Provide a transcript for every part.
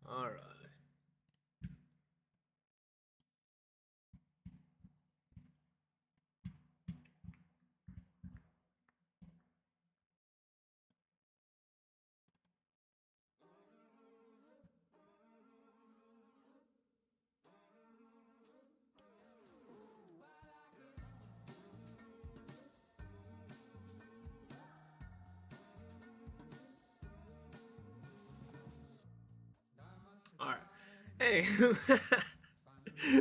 All right. All right. Hey.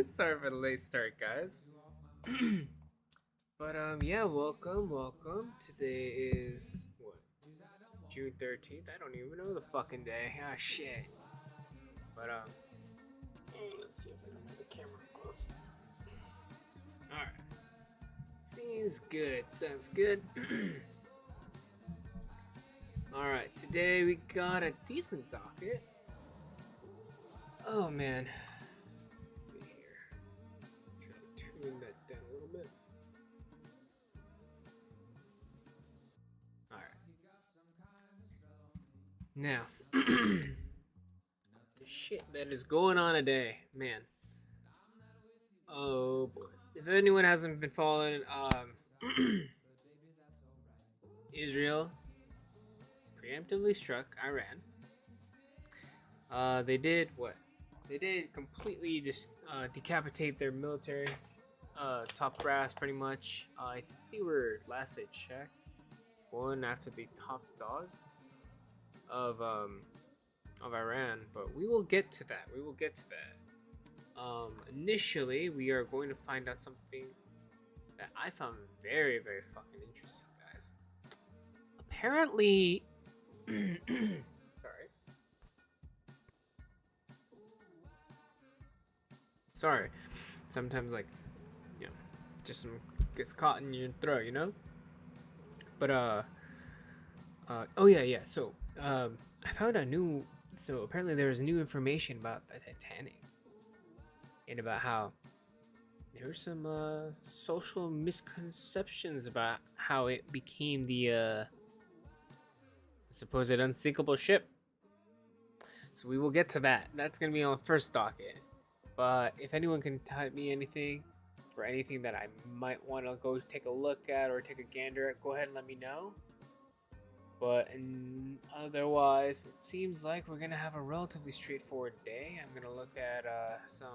Sorry for the late start, guys. But yeah, welcome. Today is what? June 13th. I don't even know the fucking day. Ah, shit. But let's see if I can make the camera close. All right. Seems good. Sounds good. All right. Today we got a decent docket. Oh man. Let's see here. Try to tune that down a little bit. All right. Now, the shit that is going on today, man. Oh boy. If anyone hasn't been following, Israel preemptively struck Iran. They did what? They did completely just decapitate their military top brass, pretty much. I think they were, last I checked, going after the top dog of Iran, but we will get to that. We will get to that. Initially, we are going to find out something that I found very, very fucking interesting, guys. Apparently, sorry. Sometimes, like, you know, just some gets caught in your throat, you know. But oh yeah. So I found a new. So apparently there was new information about the Titanic, and about how there were some social misconceptions about how it became the supposed unsinkable ship. So we will get to that. That's gonna be on the first docket. But if anyone can type me anything for anything that I might want to go take a look at or take a gander at, go ahead and let me know. But otherwise, it seems like we're gonna have a relatively straightforward day. I'm gonna look at some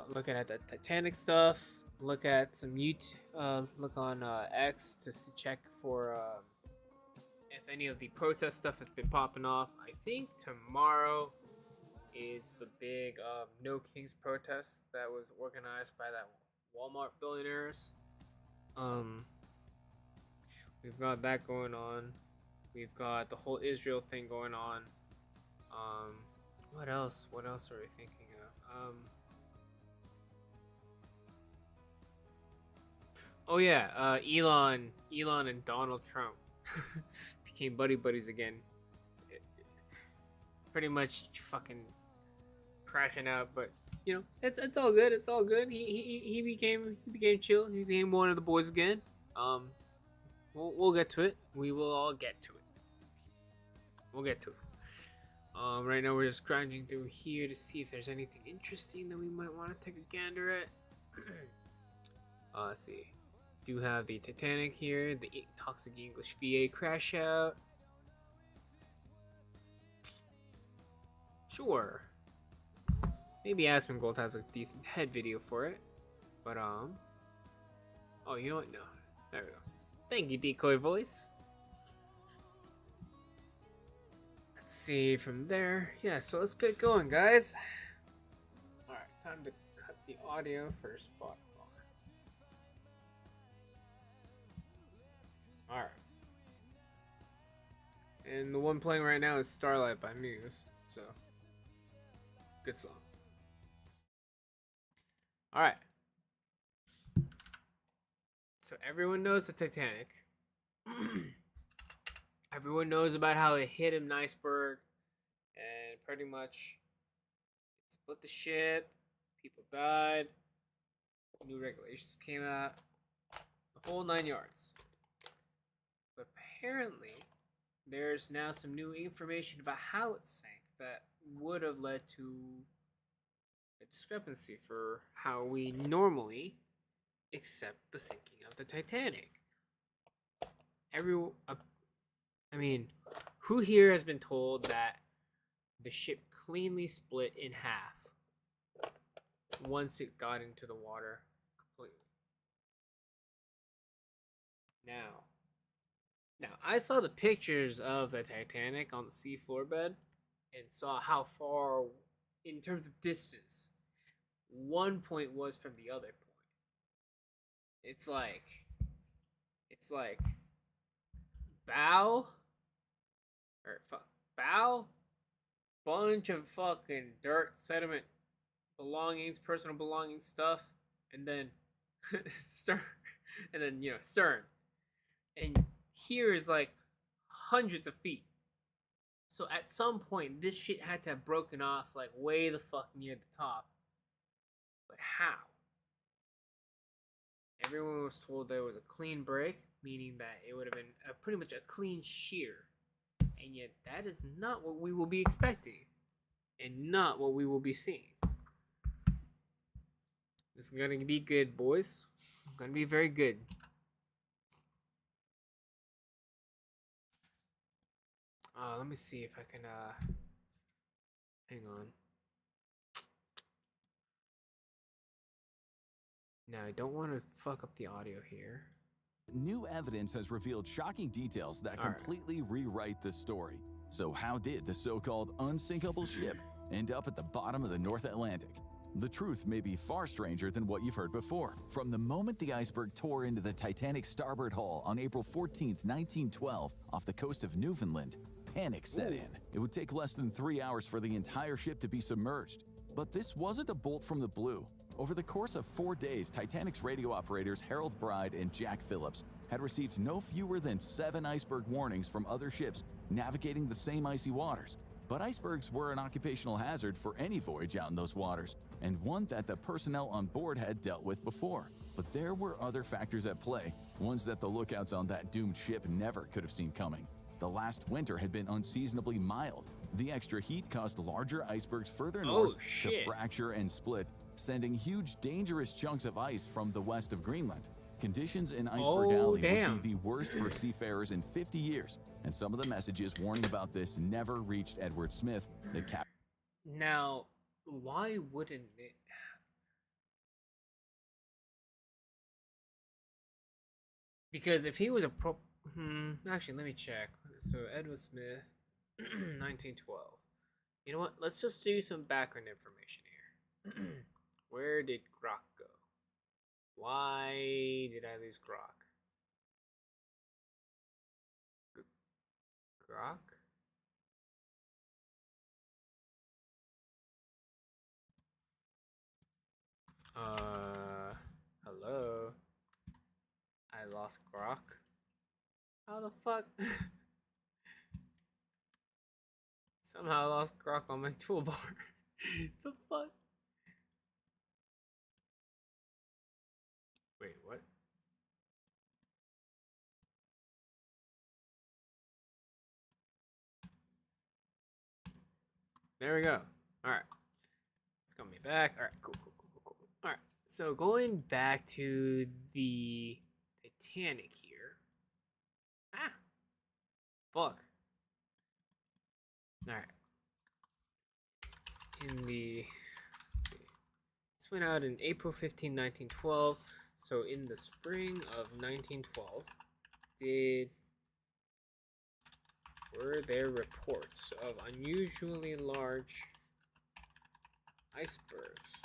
looking at the Titanic stuff. Look at some look on X to check for if any of the protest stuff has been popping off. I think tomorrow is the big No Kings protest that was organized by that Walmart billionaires. Um, we've got that going on. We've got the whole Israel thing going on. What else? What else are we thinking of? Oh yeah, Elon and Donald Trump became buddies again. Pretty much fucking crashing out, but you know, it's all good. It's all good. He became chill. He became one of the boys again. Um, we'll get to it. We will all get to it. We'll get to it. Right now we're just grinding through here to see if there's anything interesting that we might want to take a gander at. Let's see. Do have the Titanic here, the toxic English VA crash out. Sure. Maybe Asmongold has a decent head video for it. But oh, you know what? No. There we go. Thank you, decoy voice. Let's see from there. Yeah, so let's get going, guys. Alright, time to cut the audio for Spotify. Alright. And the one playing right now is Starlight by Muse. So, good song. Alright. So everyone knows the Titanic. Everyone knows about how it hit an iceberg and pretty much it split the ship. People died. New regulations came out. The whole 9 yards. But apparently, there's now some new information about how it sank that would have led to a discrepancy for how we normally accept the sinking of the Titanic. Every, I mean, who here has been told that the ship cleanly split in half once it got into the water completely? Now I saw the pictures of the Titanic on the seafloor bed and saw how far, in terms of distance, one point was from the other point. It's like bow or bow, bunch of fucking dirt, sediment, belongings, personal belongings, stuff, and then stern, and then stern, and here is like hundreds of feet. So at some point, this shit had to have broken off like way the fuck near the top. But how? Everyone was told there was a clean break, meaning that it would have been pretty much a clean shear. And yet that is not what we will be expecting. And not what we will be seeing. This is going to be good, boys. It's going to be very good. Let me see if I can, hang on. Now, I don't want to fuck up the audio here. New evidence has revealed shocking details that completely rewrite the story. So how did the so-called unsinkable ship end up at the bottom of the North Atlantic? The truth may be far stranger than what you've heard before. From the moment the iceberg tore into the Titanic's starboard hull on April 14, 1912, off the coast of Newfoundland, panic set in. It would take less than 3 hours for the entire ship to be submerged. But this wasn't a bolt from the blue. Over the course of 4 days, Titanic's radio operators Harold Bride and Jack Phillips had received no fewer than 7 iceberg warnings from other ships navigating the same icy waters. But icebergs were an occupational hazard for any voyage out in those waters, and one that the personnel on board had dealt with before. But there were other factors at play, ones that the lookouts on that doomed ship never could have seen coming. The last winter had been unseasonably mild. The extra heat caused larger icebergs further north to fracture and split, sending huge dangerous chunks of ice from the west of Greenland. Conditions in Iceberg Alley would be the worst for seafarers in 50 years, and some of the messages warning about this never reached Edward Smith, the captain. Now, why wouldn't it? Because if he was a actually, let me check. So Edward Smith, 1912. You know what? Let's just do some background information here. Where did Grok go? Why did I lose Grok? Grok? Hello? I lost Grok? How the fuck? Somehow I lost Grok on my toolbar. The fuck? Wait, what? There we go. Alright. It's got me back. Alright, cool. Alright, so going back to the Titanic here. Fuck. Alright. Let's see. This went out in April 15, 1912. So in the spring of 1912, were there reports of unusually large icebergs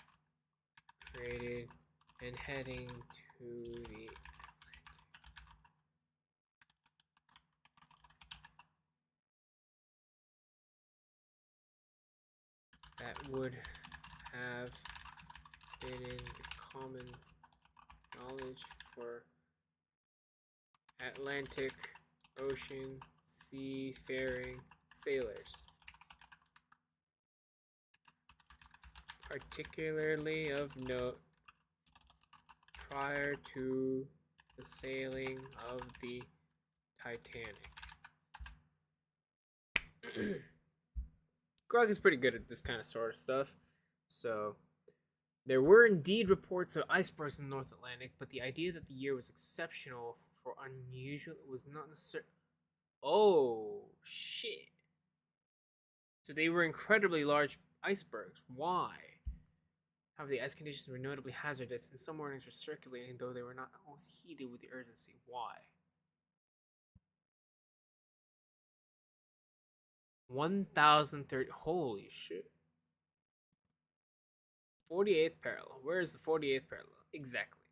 created and heading to the that would have been in the common knowledge for Atlantic Ocean seafaring sailors, particularly of note prior to the sailing of the Titanic. Grog is pretty good at this kind of sort of stuff. So, there were indeed reports of icebergs in the North Atlantic, but the idea that the year was exceptional for unusual was not necessarily. Oh, shit. So they were incredibly large icebergs. Why? However, the ice conditions were notably hazardous, and some warnings were circulating, though they were not always heeded with the urgency. Why? 1030. Holy shit. 48th parallel. Where is the 48th parallel? Exactly.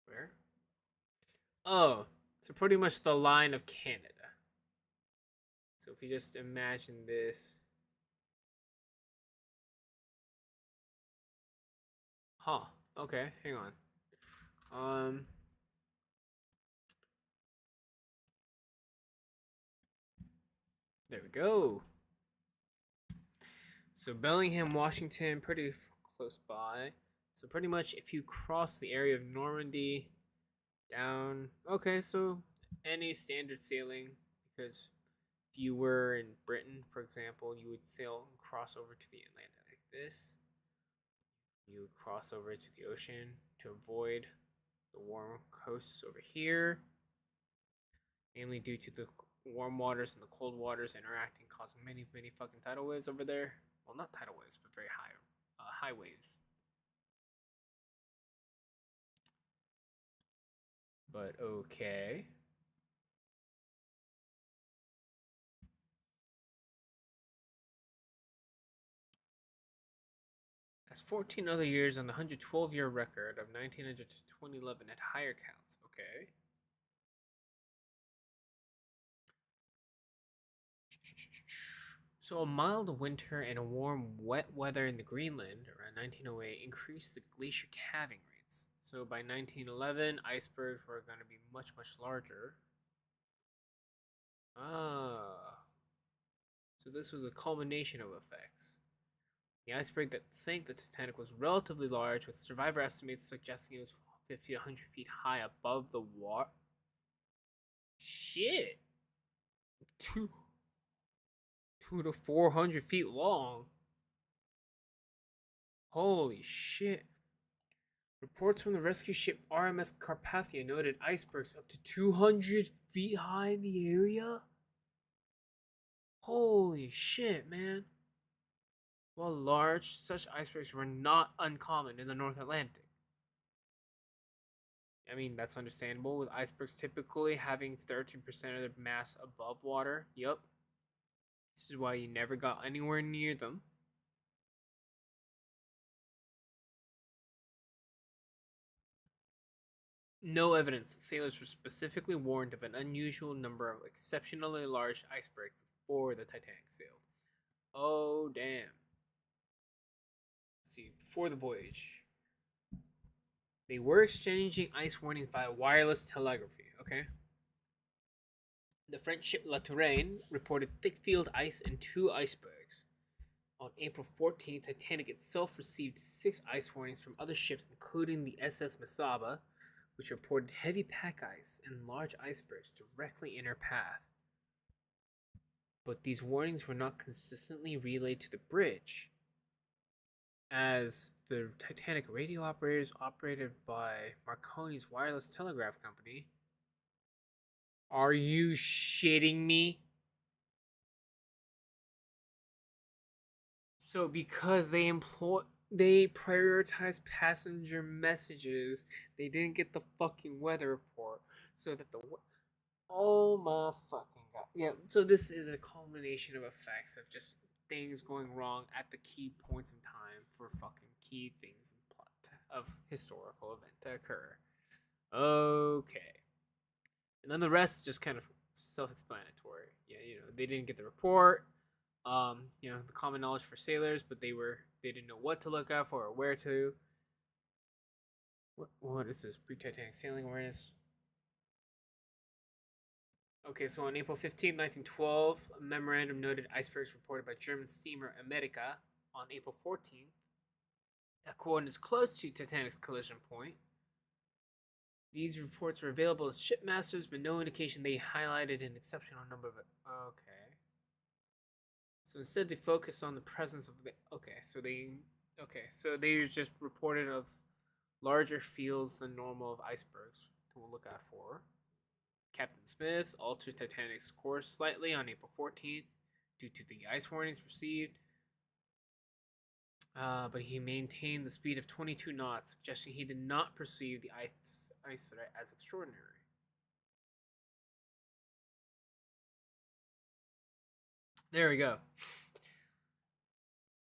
Where? Oh, so pretty much the line of Canada. So if you just imagine this. Huh. Okay, hang on. There we go. So Bellingham, Washington, pretty close by. So pretty much if you cross the area of Normandy down, okay, so any standard sailing, because if you were in Britain, for example, you would sail and cross over to the Atlantic like this. You would cross over to the ocean to avoid the warm coasts over here, mainly due to the warm waters and the cold waters interacting, causing many, many fucking tidal waves over there. Well, not tidal waves, but very high waves. But okay. That's 14 other years on the 112-year record of 1900 to 2011 at higher counts. Okay. So a mild winter and a warm, wet weather in the Greenland around 1908 increased the glacier calving rates. So by 1911, icebergs were going to be much, much larger. Ah. So this was a culmination of effects. The iceberg that sank the Titanic was relatively large, with survivor estimates suggesting it was 50 to 100 feet high above the water. Shit! Two to 400 feet long. Holy shit. Reports from the rescue ship RMS Carpathia noted icebergs up to 200 feet high in the area. Holy shit, man. While large, such icebergs were not uncommon in the North Atlantic. I mean, that's understandable, with icebergs typically having 13% of their mass above water. Yup. This is why you never got anywhere near them. No evidence that sailors were specifically warned of an unusual number of exceptionally large icebergs before the Titanic sailed. Oh, damn. Let's see, before the voyage, they were exchanging ice warnings via wireless telegraphy, okay? The French ship La Touraine reported thick field ice and 2 icebergs. On April 14th, Titanic itself received 6 ice warnings from other ships, including the SS Mesaba, which reported heavy pack ice and large icebergs directly in her path. But these warnings were not consistently relayed to the bridge, as the Titanic radio operators, operated by Marconi's wireless telegraph company. Are you shitting me? So because they prioritized passenger messages, they didn't get the fucking weather report, so that oh my fucking god. Yeah, so this is a culmination of effects of just things going wrong at the key points in time for fucking key things in plot of historical event to occur. Okay. And then the rest is just kind of self-explanatory. Yeah, they didn't get the report. The common knowledge for sailors, but they didn't know what to look out for or where to. What is this? Pre-Titanic sailing awareness. Okay, so on April 15, 1912, a memorandum noted icebergs reported by German steamer America. On April 14th, at coordinates close to Titanic's collision point. These reports were available to shipmasters, but no indication they highlighted an exceptional number of it. Okay. So instead, they focused on the presence of the. So they just reported of larger fields than normal of icebergs to look out for. Captain Smith altered Titanic's course slightly on April 14th due to the ice warnings received, but he maintained the speed of 22 knots, suggesting he did not perceive the ice threat as extraordinary. There we go.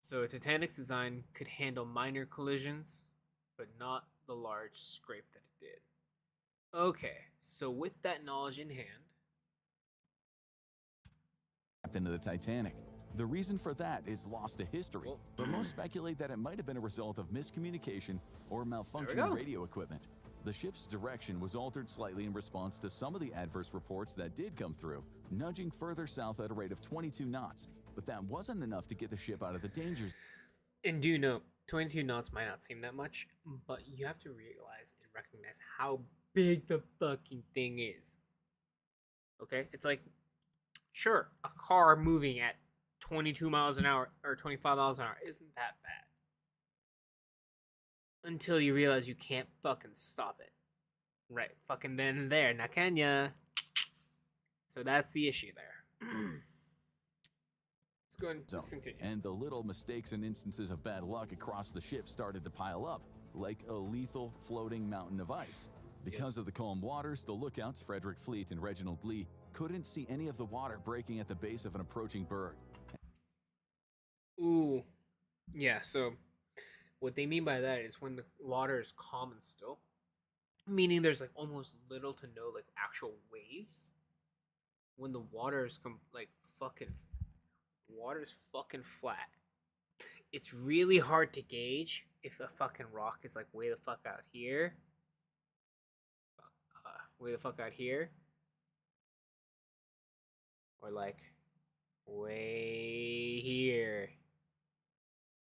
So Titanic's design could handle minor collisions, but not the large scrape that it did. Okay, so with that knowledge in hand, Captain of the Titanic. The reason for that is lost to history, but most speculate that it might have been a result of miscommunication or malfunctioning radio equipment. The ship's direction was altered slightly in response to some of the adverse reports that did come through, nudging further south at a rate of 22 knots. But that wasn't enough to get the ship out of the danger zone. And do note, 22 knots might not seem that much, but you have to realize and recognize how big the fucking thing is. Okay? It's like, sure, a car moving at 22 miles an hour or 25 miles an hour isn't that bad. Until you realize you can't fucking stop it. Right, fucking then and there, now can ya? So that's the issue there. Let's continue. And the little mistakes and instances of bad luck across the ship started to pile up, like a lethal floating mountain of ice. Because of the calm waters, the lookouts, Frederick Fleet and Reginald Lee, couldn't see any of the water breaking at the base of an approaching berg. Ooh. Yeah, so what they mean by that is when the water is calm and still, meaning there's like almost little to no like actual waves. When the water is water's fucking flat. It's really hard to gauge if a fucking rock is like way the fuck out here. Or like way here.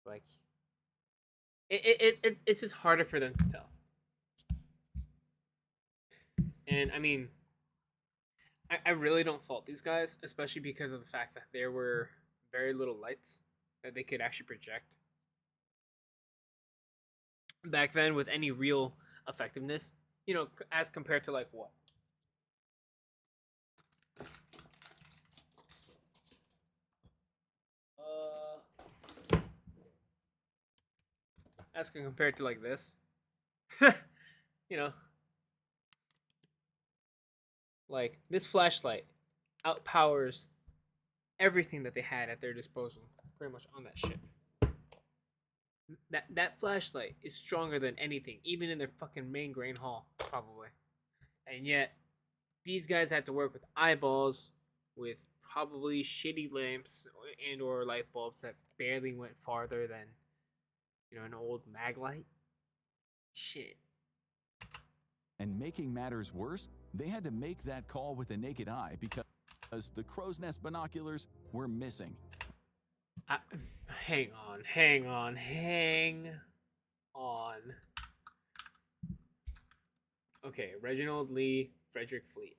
Like it's just harder for them to tell. And I mean, I really don't fault these guys, especially because of the fact that there were very little lights that they could actually project. Back then, with any real effectiveness, you know, as compared to like what? As compared to like this. You know. Like, this flashlight outpowers everything that they had at their disposal, pretty much on that ship. That flashlight is stronger than anything, even in their fucking main grain hall, probably. And yet, these guys had to work with eyeballs, with probably shitty lamps and or light bulbs that barely went farther than, you know, an old mag light. Shit. And making matters worse, they had to make that call with the naked eye because the crow's nest binoculars were missing. Hang on. Okay, Reginald Lee, Frederick Fleet.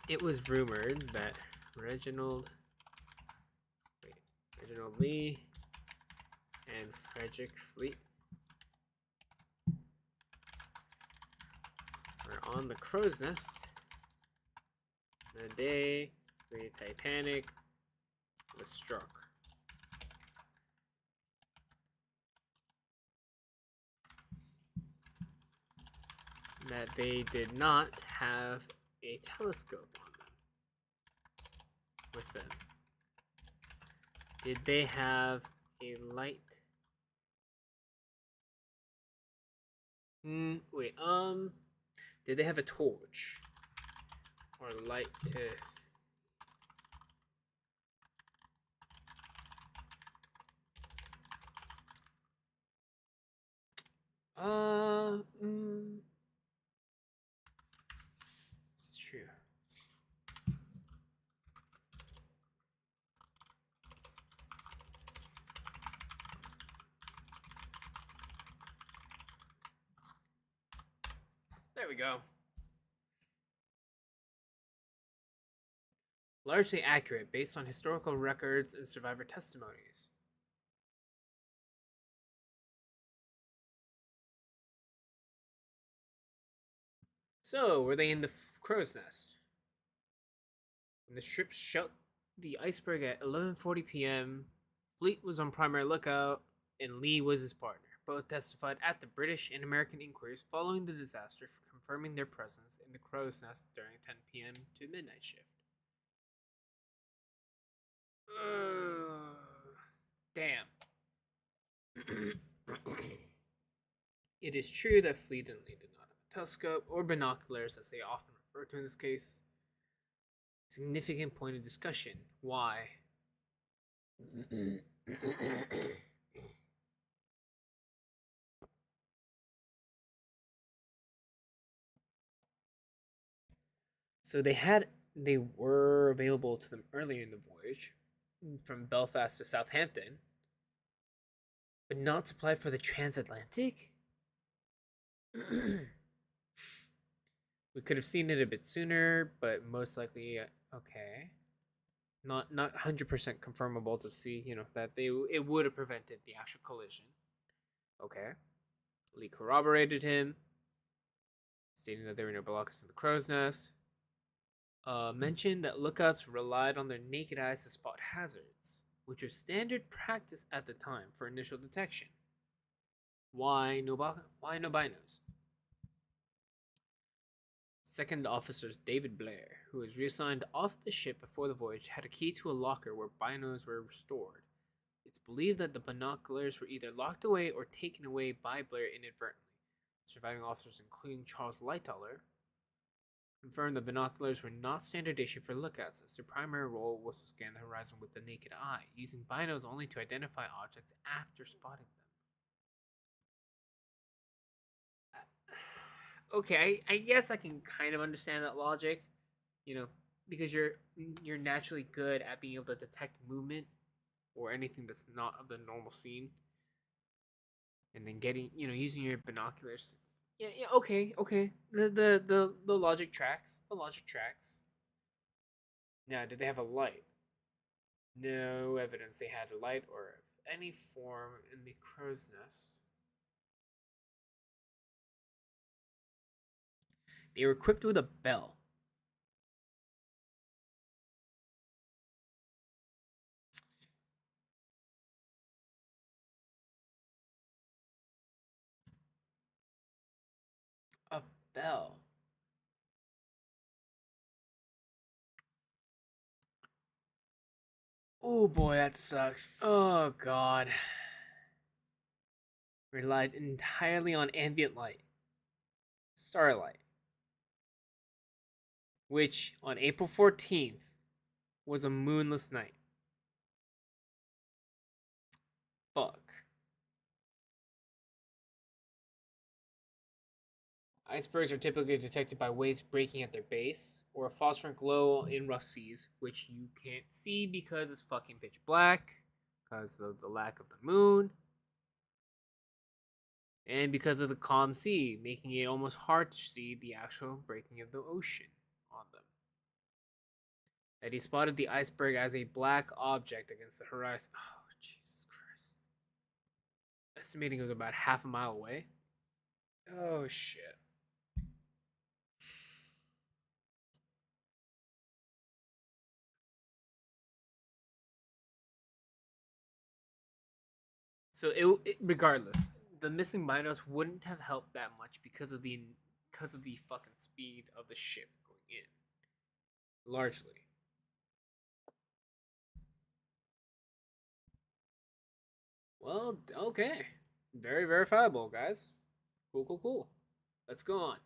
It was rumored that Reginald Lee and Frederick Fleet were on the crow's nest the day the Titanic was struck. That they did not have a telescope on them. With them. Did they have a light? Did they have a torch? Or light to see? This is true. we go. Largely accurate based on historical records and survivor testimonies. So, were they in the crow's nest? When the ship shut the iceberg at 11:40 p.m., Fleet was on primary lookout, and Lee was his partner. Both testified at the British and American inquiries following the disaster, confirming their presence in the crow's nest during 10 p.m. to midnight shift. Damn. It is true that Fleet and Lee did not have a telescope or binoculars, as they often refer to in this case. Significant point of discussion. Why? So they were available to them earlier in the voyage, from Belfast to Southampton, but not supplied for the transatlantic? We could have seen it a bit sooner, but most likely, okay. Not 100% confirmable to see, that it would have prevented the actual collision. Okay. Lee corroborated him, stating that there were no blockers in the crow's nest. Mentioned that lookouts relied on their naked eyes to spot hazards, which was standard practice at the time for initial detection. Why no binos? Second officer David Blair, who was reassigned off the ship before the voyage, had a key to a locker where binos were stored. It's believed that the binoculars were either locked away or taken away by Blair inadvertently. Surviving officers, including Charles Lightoller, confirmed the binoculars were not standard issue for lookouts, as their primary role was to scan the horizon with the naked eye, using binos only to identify objects after spotting them. Okay, I guess I can kind of understand that logic, because you're naturally good at being able to detect movement or anything that's not of the normal scene, and then getting using your binoculars. Yeah, okay. The logic tracks. The logic tracks. Now, did they have a light? No evidence they had a light or of any form in the crow's nest. They were equipped with a bell. A bell. Oh boy, that sucks. Oh god. Relied entirely on ambient light. Starlight. Which, on April 14th, was a moonless night. Fuck. Icebergs are typically detected by waves breaking at their base, or a phosphorescent glow in rough seas, which you can't see because it's fucking pitch black, because of the lack of the moon, and because of the calm sea, making it almost hard to see the actual breaking of the ocean on them. That he spotted the iceberg as a black object against the horizon. Oh, Jesus Christ. Estimating it was about half a mile away. Oh, shit. So regardless, the missing binos wouldn't have helped that much because of the fucking speed of the ship going in. Largely. Well, okay. Very verifiable, guys. Cool. Let's go on.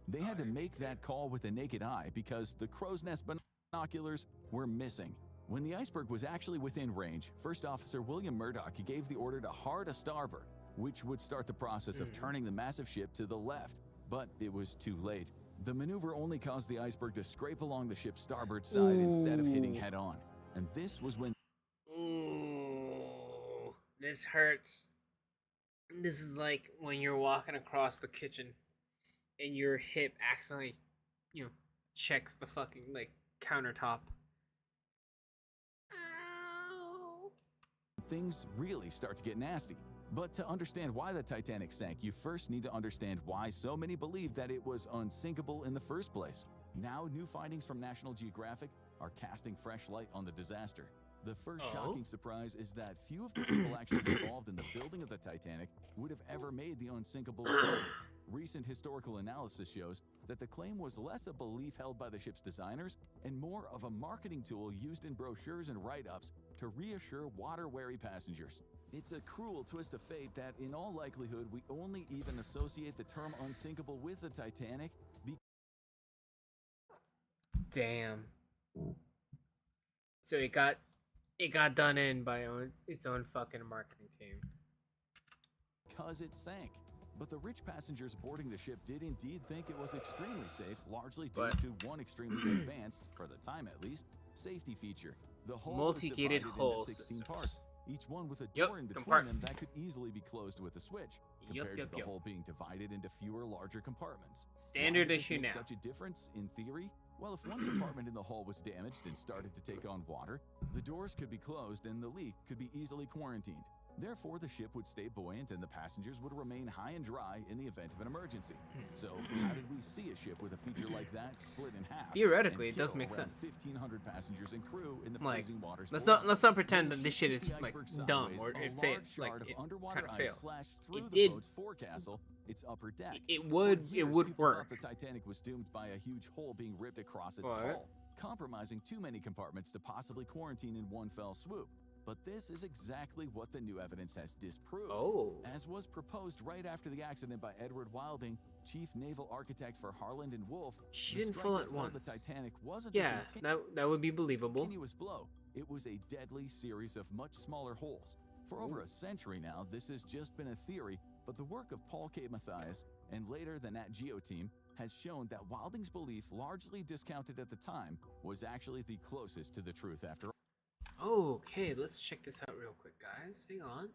They had to make that call with the naked eye because the crow's nest binoculars were missing. When the iceberg was actually within range, First Officer William Murdoch gave the order to hard a starboard, which would start the process of turning the massive ship to the left. But it was too late. The maneuver only caused the iceberg to scrape along the ship's starboard side instead of hitting head-on. And this was when... Ooh, this hurts. This is like when you're walking across the kitchen and your hip accidentally, you know, checks the fucking like countertop. Ow. Things really start to get nasty. But to understand why the Titanic sank, you first need to understand why so many believe that it was unsinkable in the first place. Now, new findings from National Geographic are casting fresh light on the disaster. The first shocking surprise is that few of the people actually involved in the building of the Titanic would have ever made the unsinkable claim. Recent historical analysis shows that the claim was less a belief held by the ship's designers and more of a marketing tool used in brochures and write-ups to reassure water-wary passengers. It's a cruel twist of fate that, in all likelihood, we only even associate the term unsinkable with the Titanic Damn. So it got done in by its own fucking marketing team. because it sank. But the rich passengers boarding the ship did indeed think it was extremely safe, largely due to one extremely advanced, for the time at least, safety feature. The hull Multi-gated was hull divided into 16 systems. parts, each one with a Yep, door in between them compartments. that could easily be closed with a switch, compared to the hull being divided into fewer larger compartments. Standard Why did this issue make now. such a difference in theory? Well, if one compartment in the hull was damaged and started to take on water, the doors could be closed and the leak could be easily quarantined. Therefore, the ship would stay buoyant and the passengers would remain high and dry in the event of an emergency. So, how did we see a ship with a feature like that split in half? Theoretically, and it does kill make around sense. 1,500 passengers and crew in the Like, freezing waters. let's not pretend that this shit When is the like iceberg dumb sideways, or a it large failed. shard Like of it underwater kind of ice failed. slashed through It the did. boat's forecastle, its upper deck. It For would years, work. people thought the Titanic was doomed by a huge hole being ripped across its hull, compromising too many compartments to possibly quarantine in one fell swoop. But this is exactly what the new evidence has disproved. As was proposed right after the accident by Edward Wilding, chief naval architect for Harland and Wolff. She the didn't strike fall that at felled once. The Titanic wasn't Yeah, a that would be believable. continuous blow. It was a deadly series of much smaller holes. For over a century now, this has just been a theory, but the work of Paul K. Mathias and later the Nat Geo team has shown that Wilding's belief, largely discounted at the time, was actually the closest to the truth after all. Okay, let's check this out real quick, guys. Hang on.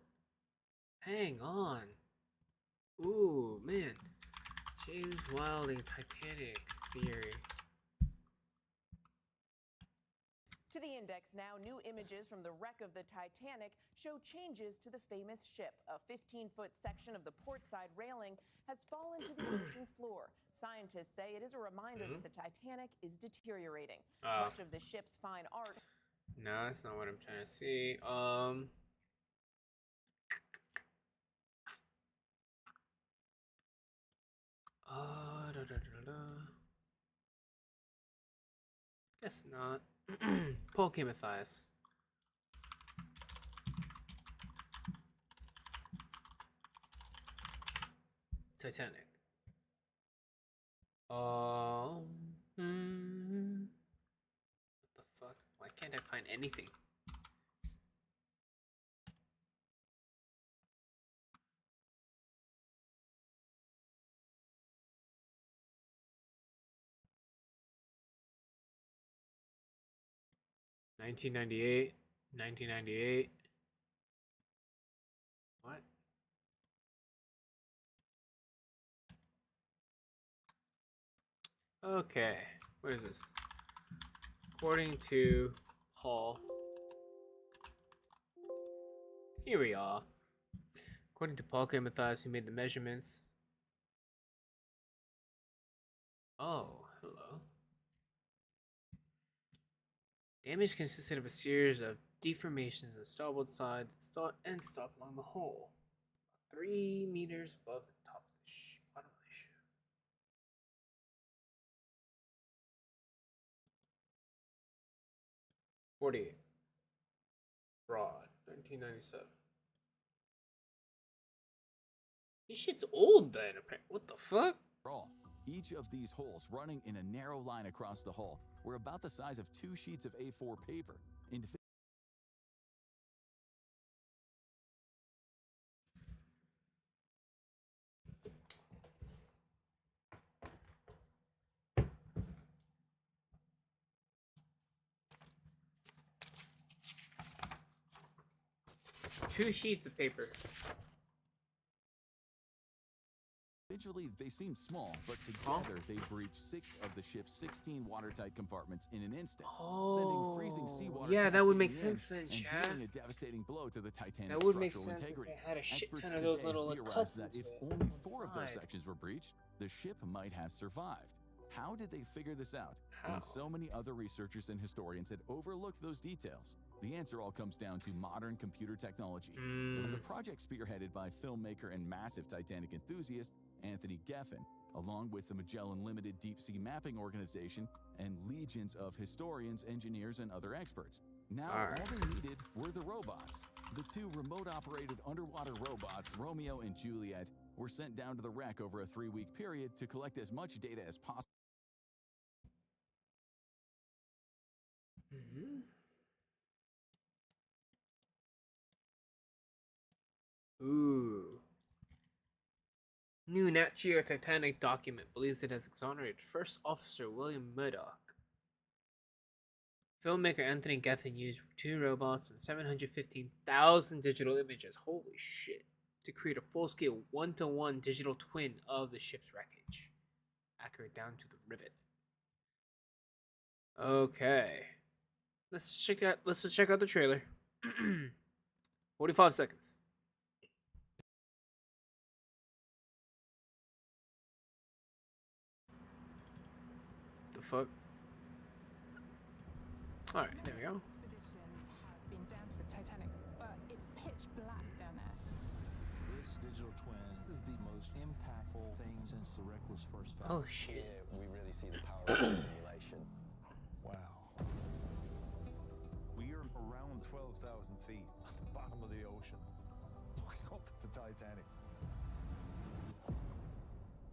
Hang on. Ooh, man. James Wilding Titanic theory. To the index now, new images from the wreck of the Titanic show changes to the famous ship. A 15-foot section of the portside railing has fallen to the ocean floor. Scientists say it is a reminder that the Titanic is deteriorating. Much of the ship's fine art. No, that's not what I'm trying to see. Guess not. Paul K. Mathias. Titanic. What the fuck? Why can't I find anything? $1998. What? Okay. What is this? According to Hall. Here we are. According to Paul K. Mathias, who made the measurements. Oh, hello. Damage consisted of a series of deformations on the starboard side and stop along the hull, 3 meters above the top of the bottom of the ship. '48. Broad, 1997. This shit's old then, apparently. What the fuck? Each of these holes, running in a narrow line across the hull, were about the size of 2 sheets of A4 paper. Two sheets of paper. Individually, they seemed small, but Huh? together they breached 6 of the ship's 16 watertight compartments in an instant, Oh, sending freezing seawater yeah, that would make cascading sense then, in chat. and dealing a devastating blow to the Titanic's That would make structural sense if integrity. they had a shit Experts ton of those today little theorize cuts that into if it only on 4 of those side. sections were breached, the ship might have survived. How did they figure this out How? when so many other researchers and historians had overlooked those details? The answer all comes down to modern computer technology. It was a project spearheaded by filmmaker and massive Titanic enthusiast Anthony Geffen, along with the Magellan Limited Deep Sea Mapping Organization and legions of historians, engineers, and other experts. Now, Alright. all they needed were the robots. The 2 remote-operated underwater robots, Romeo and Juliet, were sent down to the wreck over a 3-week period to collect as much data as possible. Mm-hmm. Ooh. New Nat Geo Titanic document believes it has exonerated First Officer William Murdoch. Filmmaker Anthony Geffen used 2 robots and 715,000 digital images, holy shit, to create a full-scale 1-to-1 digital twin of the ship's wreckage. Accurate down to the rivet. Okay. Let's just check out the trailer. 45 seconds. The fuck? Alright, there we go. Expeditions have been down to the Titanic, but it's pitch black down there. This digital twin is the most impactful thing since the wreck was first found. Oh shit. Here we really see the power of the simulation. Wow. We are around 12,000 feet at the bottom of the ocean, looking up at the Titanic.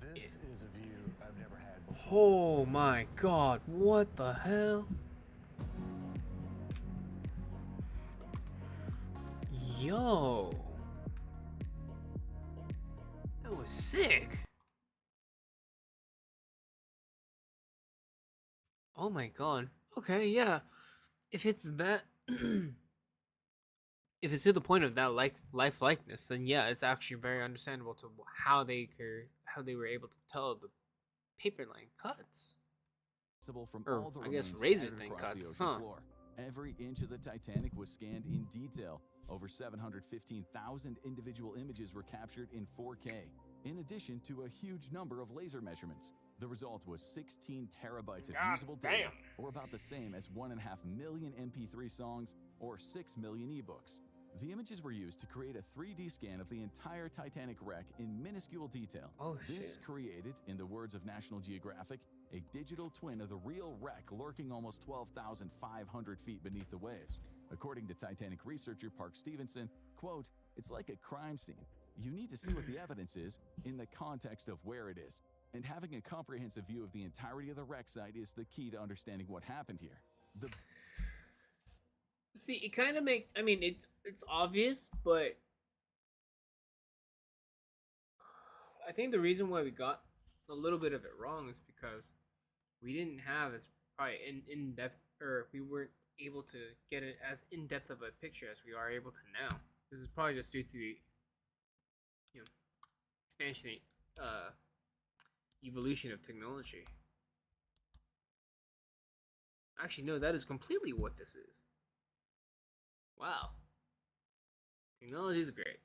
This is a view I've never had before. Oh my god, what the hell? Yo. That was sick. Oh my god. Okay, yeah. If it's that if it's to the point of that life likeness, then yeah, it's actually very understandable to how they were able to tell the paper line cuts. From Or, all the I guess, remains razor scattered thin across the cuts, ocean huh? floor. Every inch of the Titanic was scanned in detail. Over 715,000 individual images were captured in 4K, in addition to a huge number of laser measurements. The result was 16 terabytes of God usable data, damn. or about the same as 1.5 million MP3 songs or 6 million ebooks. The images were used to create a 3D scan of the entire Titanic wreck in minuscule detail. Oh This shit. created, in the words of National Geographic, a digital twin of the real wreck lurking almost 12,500 feet beneath the waves. According to Titanic researcher Park Stevenson, quote, "It's like a crime scene. You need to see what the evidence is in the context of where it is. And having a comprehensive view of the entirety of the wreck site is the key to understanding what happened here." See, it kind of I mean, it's obvious, but I think the reason why we got a little bit of it wrong is because we didn't have as probably in depth, or we weren't able to get it as in depth of a picture as we are able to now. This is probably just due to the expansion, evolution of technology. Actually, no, that is completely what this is. Wow. Technology is great.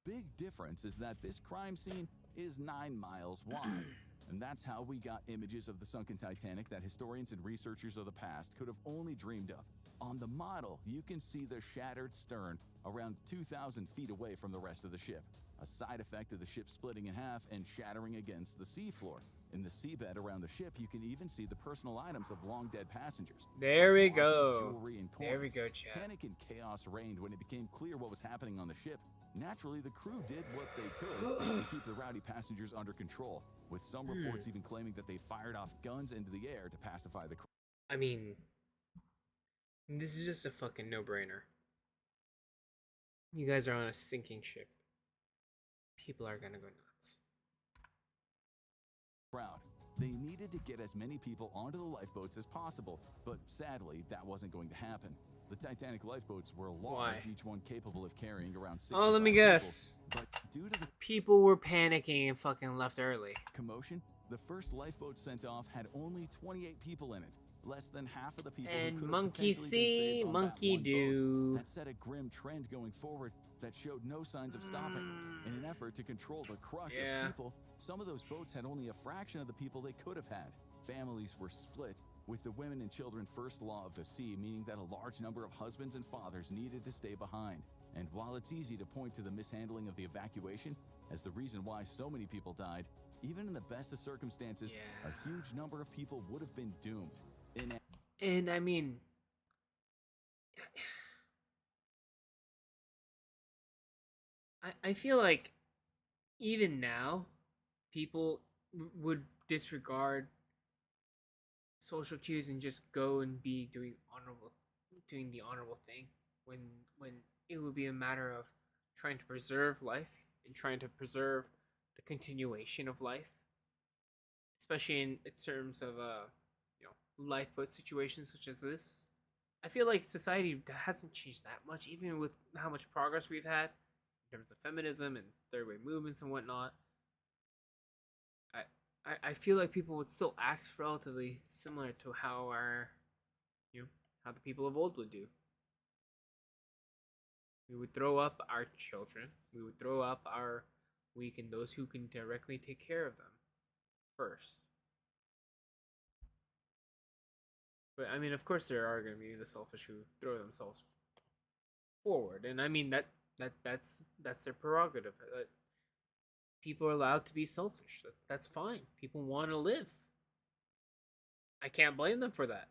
Big difference is that this crime scene is 9 miles wide. And that's how we got images of the sunken Titanic that historians and researchers of the past could have only dreamed of. On the model, you can see the shattered stern around 2,000 feet away from the rest of the ship, a side effect of the ship splitting in half and shattering against the seafloor. In the seabed around the ship, you can even see the personal items of long-dead passengers. There we Watches, go. jewelry, and There we coins. go, chat. Panic and chaos reigned when it became clear what was happening on the ship. Naturally, the crew did what they could to keep the rowdy passengers under control, with some reports even claiming that they fired off guns into the air to pacify the crew. I mean, this is just a fucking no-brainer. You guys are on a sinking ship. People are gonna go nuts. Crowd. They needed to get as many people onto the lifeboats as possible, but sadly, that wasn't going to happen. The Titanic lifeboats were large, Why? each one capable of carrying around 65 Oh, let me people, guess. but due to the People were panicking and fucking left early. commotion, the first lifeboat sent off had only 28 people in it, less than half of the people who And could have monkey potentially been see, saved on monkey that one do. boat. That set a grim trend going forward that showed no signs of stopping. In an effort to control the crush Yeah. of people, some of those boats had only a fraction of the people they could have had. Families were split, with the women and children first law of the sea, meaning that a large number of husbands and fathers needed to stay behind. And while it's easy to point to the mishandling of the evacuation as the reason why so many people died, even in the best of circumstances, Yeah. a huge number of people would have been doomed. And I mean, I feel like even now, people would disregard social cues and just go and be doing the honorable thing when it would be a matter of trying to preserve life and trying to preserve the continuation of life, especially in terms of lifeboat situations such as this. I feel like society hasn't changed that much, even with how much progress we've had in terms of feminism and third wave movements and whatnot. I feel like people would still act relatively similar to how how the people of old would do. We would throw up our children. We would throw up our weak and those who can directly take care of them first. But I mean, of course, there are going to be the selfish who throw themselves forward, and I mean that's their prerogative. People are allowed to be selfish. That's fine. People want to live. I can't blame them for that.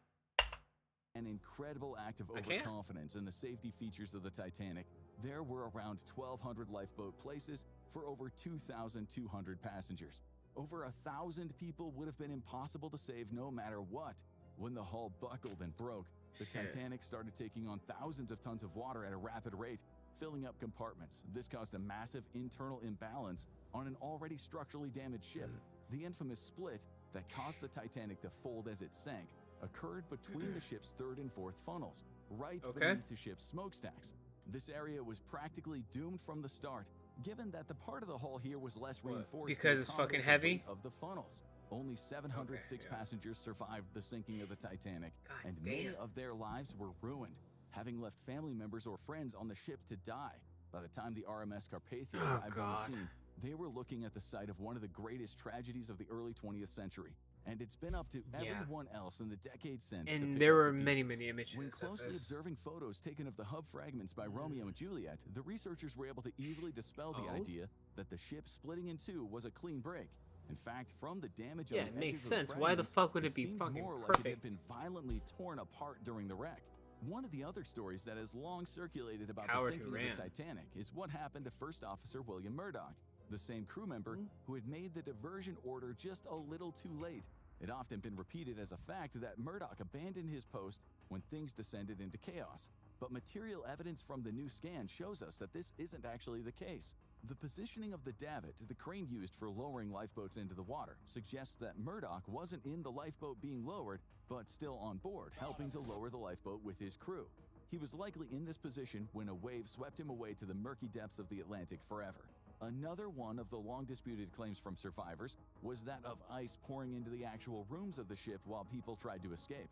An incredible act of overconfidence in the safety features of the Titanic. There were around 1,200 lifeboat places for over 2,200 passengers. Over 1,000 people would have been impossible to save no matter what. When the hull buckled and broke, the Titanic started taking on thousands of tons of water at a rapid rate, filling up compartments. This caused a massive internal imbalance on an already structurally damaged ship. The infamous split that caused the Titanic to fold as it sank occurred between the ship's third and fourth funnels, right beneath the ship's smokestacks. This area was practically doomed from the start, given that the part of the hull here was less reinforced because it's fucking heavy of the funnels. Only 706 passengers survived the sinking of the Titanic, and many of their lives were ruined, having left family members or friends on the ship to die. By the time the RMS Carpathia arrived on the scene, they were looking at the site of one of the greatest tragedies of the early 20th century. And it's been up to everyone else in the decades since. And there were many images. When closely observing photos taken of the hub fragments by Romeo and Juliet, the researchers were able to easily dispel the idea that the ship splitting in two was a clean break. In fact, from the damage on the it makes edges of sense. the Why the fragments, fuck would it be seemed fucking more perfect? like it had been violently torn apart during the wreck. One of the other stories that has long circulated about the sinking of the Titanic is what happened to First Officer William Murdoch, the same crew member who had made the diversion order just a little too late. It often been repeated as a fact that Murdoch abandoned his post when things descended into chaos. But material evidence from the new scan shows us that this isn't actually the case. The positioning of the davit, the crane used for lowering lifeboats into the water, suggests that Murdoch wasn't in the lifeboat being lowered, but still on board, helping to lower the lifeboat with his crew. He was likely in this position when a wave swept him away to the murky depths of the Atlantic forever. Another one of the long-disputed claims from survivors was that of ice pouring into the actual rooms of the ship while people tried to escape.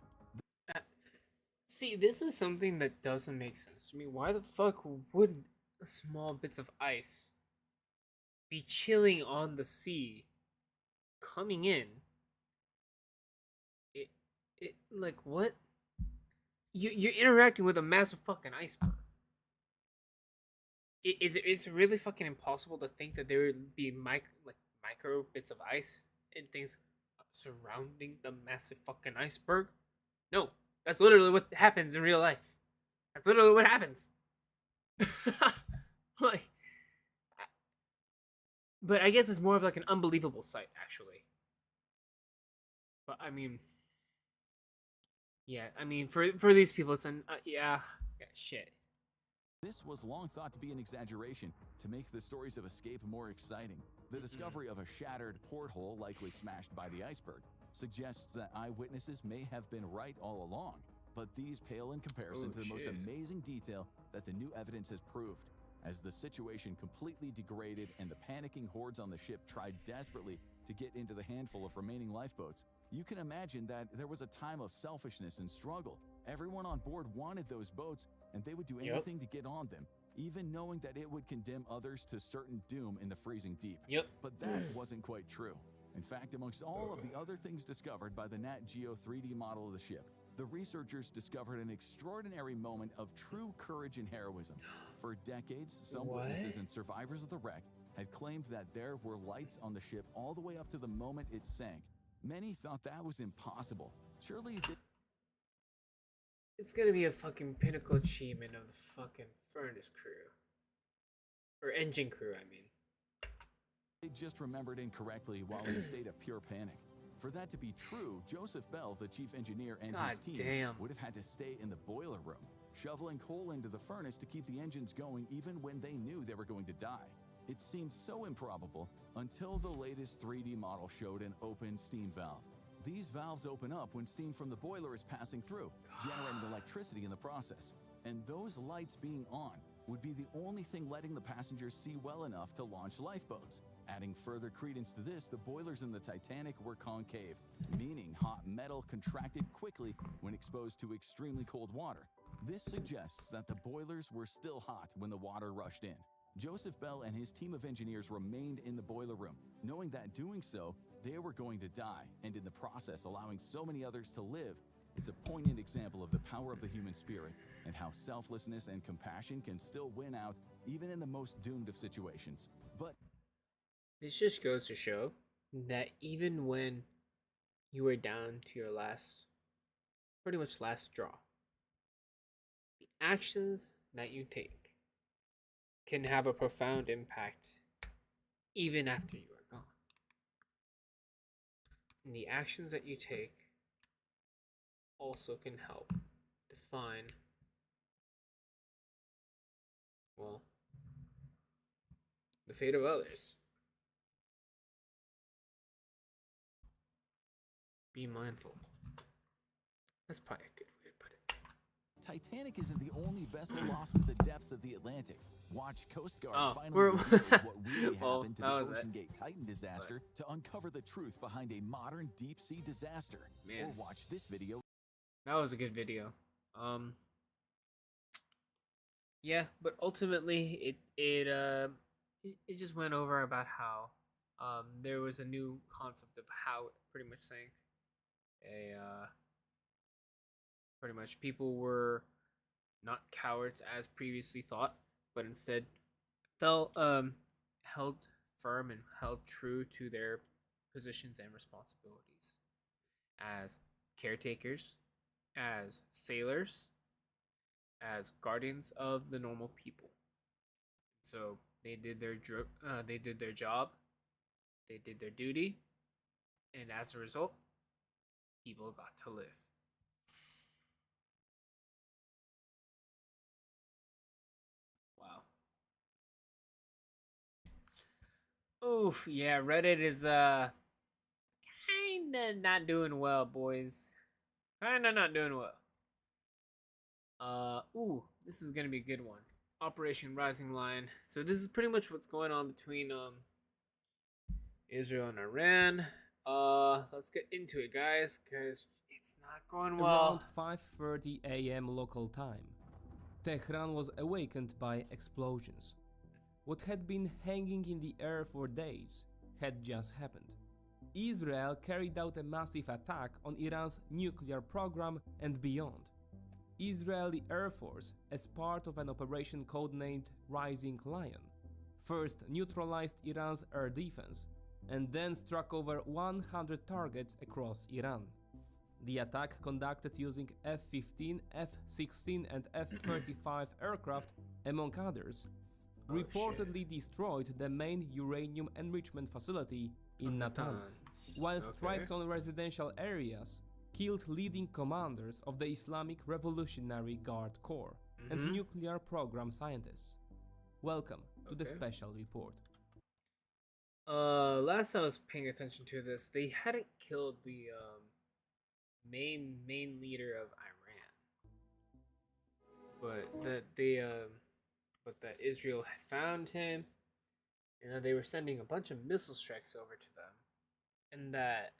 See, this is something that doesn't make sense to me. Why the fuck would small bits of ice be chilling on the sea, coming in? It like what? You're interacting with a massive fucking iceberg. Is it really fucking impossible to think that there would be micro bits of ice and things surrounding the massive fucking iceberg? No, that's literally what happens in real life. That's literally what happens. Like, but I guess it's more of like an unbelievable sight, actually. But I mean, yeah, I mean for these people, it's an shit. This was long thought to be an exaggeration to make the stories of escape more exciting. The discovery of a shattered porthole, likely smashed by the iceberg, suggests that eyewitnesses may have been right all along. But these pale in comparison to the most shit. amazing detail that the new evidence has proved. As the situation completely degraded and the panicking hordes on the ship tried desperately to get into the handful of remaining lifeboats, you can imagine that there was a time of selfishness and struggle. Everyone on board wanted those boats, and they would do anything to get on them, even knowing that it would condemn others to certain doom in the freezing deep. Yep. But that wasn't quite true. In fact, amongst all of the other things discovered by the Nat Geo 3D model of the ship, the researchers discovered an extraordinary moment of true courage and heroism. For decades, some witnesses and survivors of the wreck had claimed that there were lights on the ship all the way up to the moment it sank. Many thought that was impossible. Surely It's gonna be a fucking pinnacle achievement of the fucking furnace crew. Or engine crew, I mean. they just remembered incorrectly while in a state of pure panic. For that to be true, Joseph Bell, the chief engineer, and his team would have had to stay in the boiler room, shoveling coal into the furnace to keep the engines going even when they knew they were going to die. It seemed so improbable until the latest 3D model showed an open steam valve. These valves open up when steam from the boiler is passing through, generating electricity in the process. And those lights being on would be the only thing letting the passengers see well enough to launch lifeboats. Adding further credence to this, the boilers in the Titanic were concave, meaning hot metal contracted quickly when exposed to extremely cold water. This suggests that the boilers were still hot when the water rushed in. Joseph Bell and his team of engineers remained in the boiler room, knowing that doing so, they were going to die, and in the process allowing so many others to live. It's a poignant example of the power of the human spirit and how selflessness and compassion can still win out even in the most doomed of situations. But this just goes to show that even when you are down to your pretty much last straw, the actions that you take can have a profound impact even after you are gone. And the actions that you take also can help define, well, the fate of others. Be mindful. That's probably a good way to put it. Titanic isn't the only vessel lost to the depths of the Atlantic. Watch Coast Guard finally we're- reveal what really Well, happened to that the was it. Ocean Gate Titan disaster to uncover the truth behind a modern deep sea disaster. Man. Or watch this video. That was a good video. Yeah, but ultimately it just went over about how there was a new concept of how it pretty much sank. Pretty much people were not cowards as previously thought, but instead held firm and held true to their positions and responsibilities as caretakers, as sailors, as guardians of the normal people. So they did their job, they did their duty, and as a result, people got to live. Wow. Oof, yeah, Reddit is kinda not doing well, boys. Kinda not doing well. This is gonna be a good one. Operation Rising Lion. So this is pretty much what's going on between Israel and Iran. Let's get into it, guys, because it's not going well. Around 5:30 a.m. local time, Tehran was awakened by explosions. What had been hanging in the air for days had just happened. Israel carried out a massive attack on Iran's nuclear program and beyond. Israeli Air Force, as part of an operation codenamed Rising Lion, first neutralized Iran's air defense and then struck over 100 targets across Iran. The attack, conducted using F-15, F-16 and F-35 aircraft, among others, reportedly destroyed the main uranium enrichment facility in Natanz, while strikes on residential areas killed leading commanders of the Islamic Revolutionary Guard Corps and nuclear program scientists. Welcome to the special report. Last I was paying attention to this, they hadn't killed the main leader of Iran. but that Israel had found him. They were sending a bunch of missile strikes over to them, and that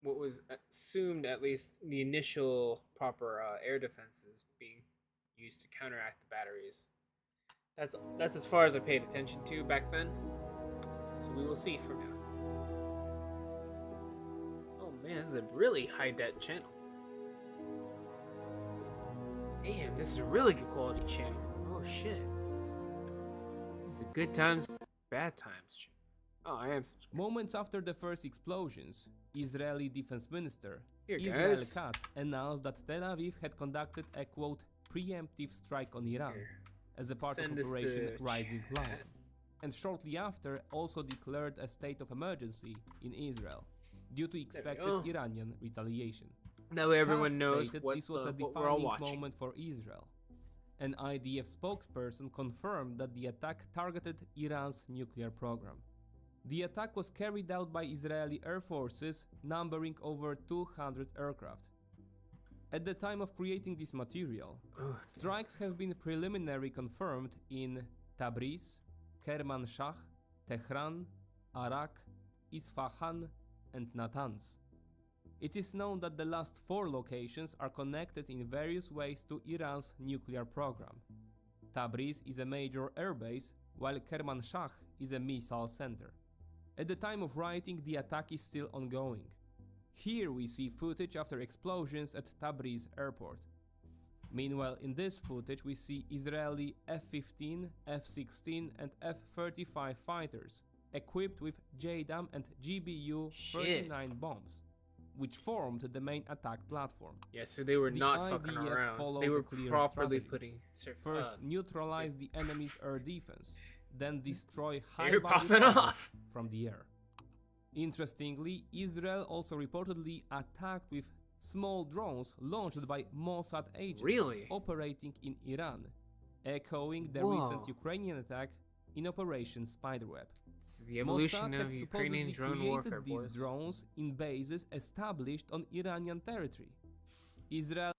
what was assumed, at least the initial proper air defenses being used to counteract the batteries. That's as far as I paid attention to back then. So we will see from now. Oh man, this is a really high det channel. Damn, this is a really good quality channel. Oh shit. This is a good times, bad times. Oh, I am subscribed. Moments after the first explosions, Israeli Defense Minister Here, Israel guys. Katz announced that Tel Aviv had conducted a quote preemptive strike on Iran Here. as a part Send of this Operation to Rising chat. Lion, and shortly after also declared a state of emergency in Israel due to expected go. Iranian retaliation. That way everyone Katz knows stated what, this was a what we're all defining watching. moment for Israel. An IDF spokesperson confirmed that the attack targeted Iran's nuclear program. The attack was carried out by Israeli air forces, numbering over 200 aircraft. At the time of creating this material, strikes have been preliminarily confirmed in Tabriz, Kermanshah, Tehran, Arak, Isfahan, and Natanz. It is known that the last 4 locations are connected in various ways to Iran's nuclear program. Tabriz is a major airbase, while Kermanshah is a missile center. At the time of writing, the attack is still ongoing. Here we see footage after explosions at Tabriz airport. Meanwhile, in this footage we see Israeli F-15, F-16 and F-35 fighters equipped with JDAM and GBU-39 bombs, which formed the main attack platform. Yeah, so they were The not fucking IDF around. followed They were a clear properly strategy. putting First, neutralize the enemy's air defense, then destroy they were high-value popping targets off. from the air. Interestingly, Israel also reportedly attacked with small drones launched by Mossad agents Really? operating in Iran, echoing the Whoa. recent Ukrainian attack in Operation Spiderweb. This is the evolution Mossad of had Ukrainian supposedly drone created warfare, these boys. drones in bases established on Iranian territory. Israel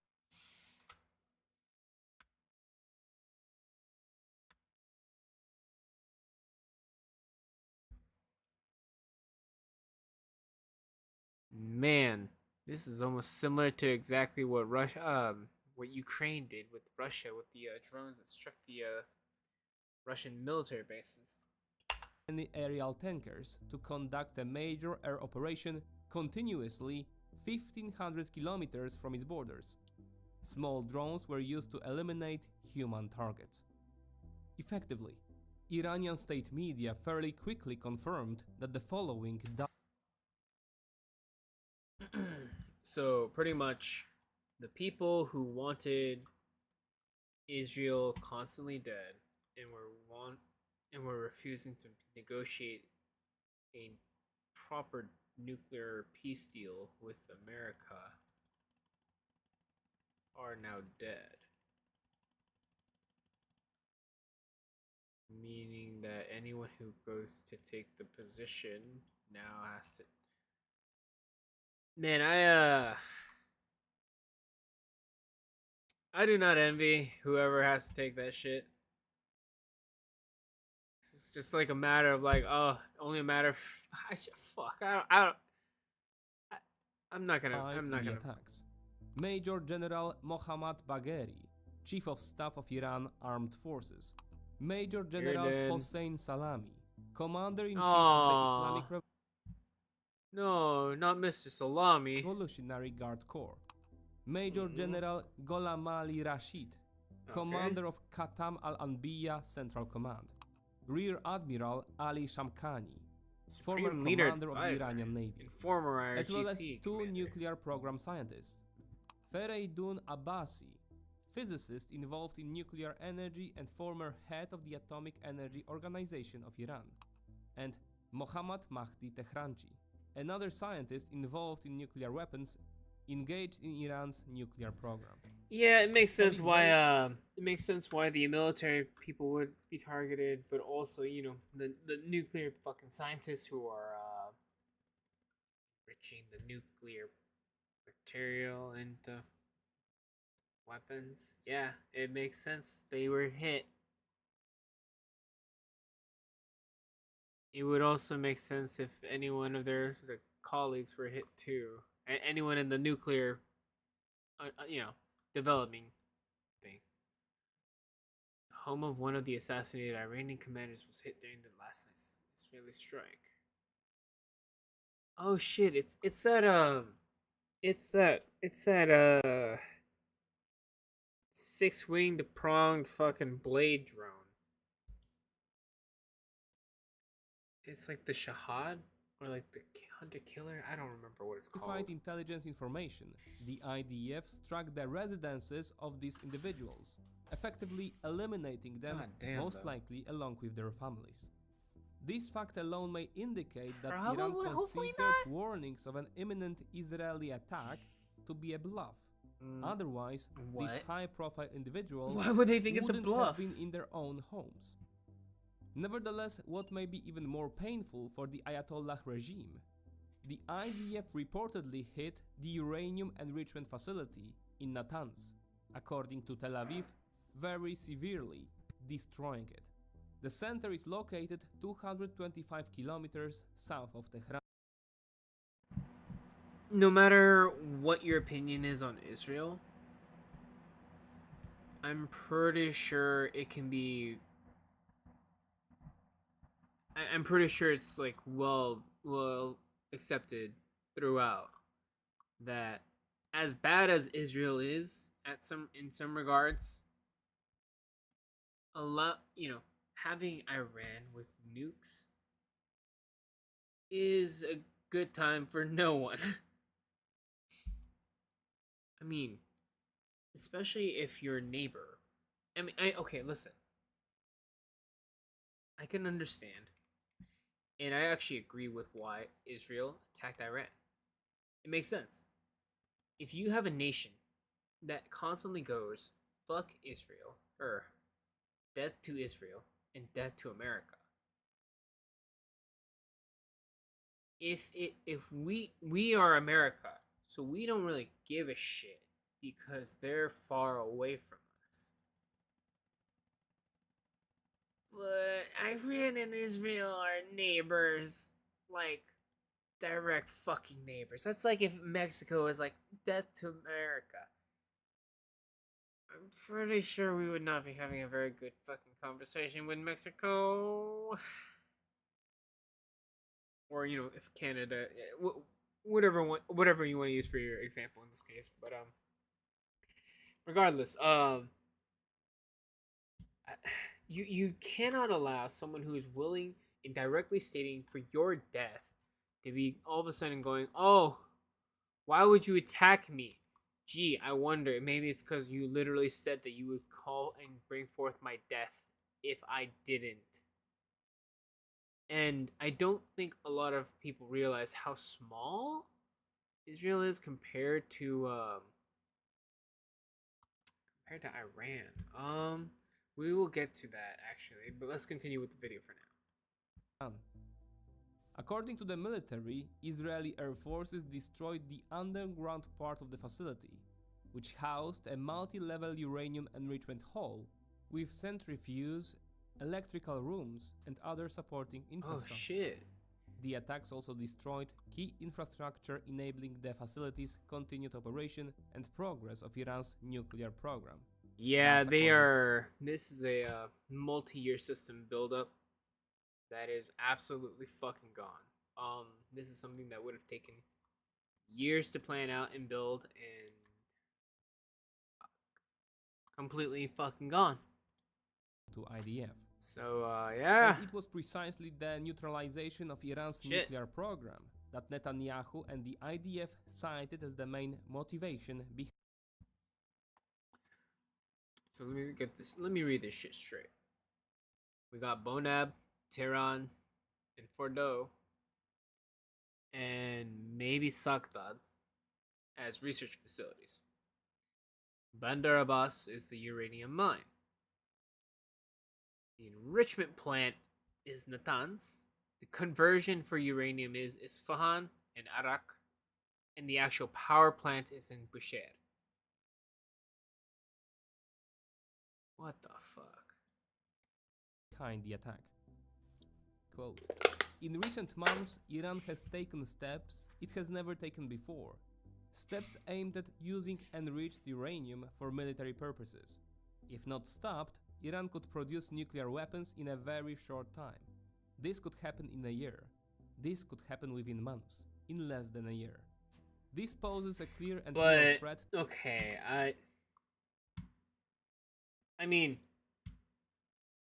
Man, this is almost similar to exactly what what Ukraine did with Russia with the drones that struck the Russian military bases. and aerial tankers to conduct a major air operation continuously 1500 kilometers from its borders. Small drones were used to eliminate human targets. Effectively, Iranian state media fairly quickly confirmed that the following So pretty much, the people who wanted Israel constantly dead and were refusing to negotiate a proper nuclear peace deal with America are now dead. Meaning that anyone who goes to take the position now has to. Man, I do not envy whoever has to take that shit. It's just like a matter of like, oh, only a matter of fuck. I'm not gonna. attacks. Major General Mohammad Bagheri, Chief of Staff of Iran Armed Forces. Major General dead. Hossein Salami, Commander-in-Chief of the Aw. Islamic No, not Mr. Salami. Revolutionary Guard Corps. Major General Gholam Ali Rashid, Commander of Khatam al-Anbiya Central Command. Rear Admiral Ali Shamkhani, former Supreme Leader commander of the Advisor Iranian Navy, former IRGC as well as 2 commander. nuclear program scientists. Fereydun Abbasi, physicist involved in nuclear energy and former head of the Atomic Energy Organization of Iran. And Mohammad Mahdi Tehranchi, another scientist involved in nuclear weapons, engaged in Iran's nuclear program. Yeah, it makes sense why the military people would be targeted, but also, the nuclear fucking scientists who are enriching the nuclear material and weapons. Yeah, it makes sense. They were hit. It would also make sense if any one of their colleagues were hit too. Anyone in the nuclear, developing thing. Home of one of the assassinated Iranian commanders was hit during the last Israeli strike. Oh shit! It's that 6-winged pronged fucking blade drone. It's like the Shahad or like the Hunter Killer. I don't remember what it's called. Classified intelligence information, the IDF struck the residences of these individuals, effectively eliminating them, most likely along with their families. This fact alone may indicate that Iran considered warnings of an imminent Israeli attack to be a bluff. Otherwise, these high-profile individuals why would they think it's a wouldn't bluff? have been in their own homes. Nevertheless, what may be even more painful for the Ayatollah regime, the IDF reportedly hit the uranium enrichment facility in Natanz, according to Tel Aviv, very severely, destroying it. The center is located 225 kilometers south of Tehran. No matter what your opinion is on Israel, I'm pretty sure it can be. I'm pretty sure it's like well accepted throughout that as bad as Israel is in some regards, a lot having Iran with nukes is a good time for no one. I mean, especially if your neighbor. I mean, okay, listen. I can understand, and I actually agree with why Israel attacked Iran. It makes sense. If you have a nation that constantly goes, fuck Israel, or death to Israel, and death to America. If we are America, so we don't really give a shit because they're far away from us. But Iran and Israel are neighbors, like direct fucking neighbors. That's like if Mexico was like death to America. I'm pretty sure we would not be having a very good fucking conversation with Mexico. Or if Canada, whatever you want to use for your example in this case. But regardless, you cannot allow someone who is willing and directly stating for your death to be all of a sudden going, oh, why would you attack me? Gee, I wonder, maybe it's because you literally said that you would call and bring forth my death if I didn't. And I don't think a lot of people realize how small Israel is compared to Iran. We will get to that actually, but let's continue with the video for now. According to the military, Israeli air forces destroyed the underground part of the facility, which housed a multi-level uranium enrichment hall with centrifuges, electrical rooms, and other supporting infrastructure. Oh shit. The attacks also destroyed key infrastructure enabling the facility's continued operation and progress of Iran's nuclear program. Yeah, this is a multi-year system buildup that is absolutely fucking gone. This is something that would have taken years to plan out and build, and completely fucking gone. To IDF. So, yeah. And it was precisely the neutralization of Iran's nuclear program that Netanyahu and the IDF cited as the main motivation behind. So let me read this shit straight. We got Bonab, Tehran, and Fordow, and maybe Saghdad as research facilities. Bandar Abbas is the uranium mine. The enrichment plant is Natanz. The conversion for uranium is Isfahan and Arak. And the actual power plant is in Bushehr. What the fuck? Behind the attack. Quote, in recent months, Iran has taken steps it has never taken before. Steps aimed at using enriched uranium for military purposes. If not stopped, Iran could produce nuclear weapons in a very short time. This could happen in a year. This could happen within months, in less than a year. This poses a clear and real But threat. okay, I mean,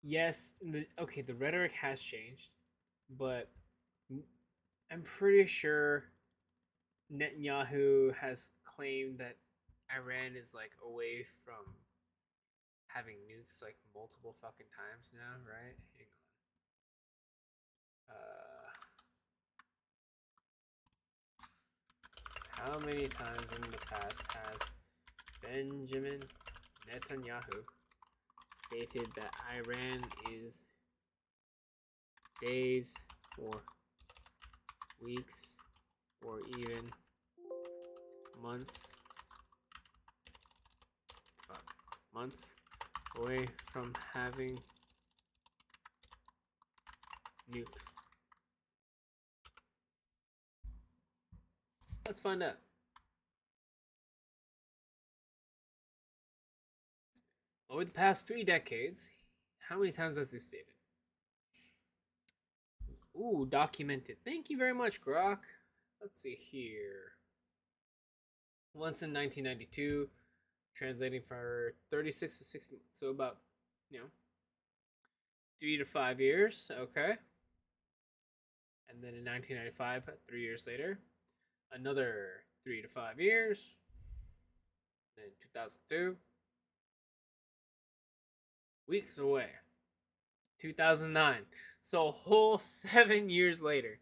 yes, the rhetoric has changed, but I'm pretty sure Netanyahu has claimed that Iran is like away from having nukes like multiple fucking times now, right? Hang on. How many times in the past has Benjamin Netanyahu stated that Iran is days or weeks or even months away from having nukes? Let's find out. Over the past 3 decades, how many times has he stated? Ooh, documented. Thank you very much, Grok. Let's see here. Once in 1992, translating for 36 to 60 months. So about, 3 to 5 years. Okay. And then in 1995, 3 years later, another 3 to 5 years. Then 2002, weeks away. 2009. So a whole 7 years later.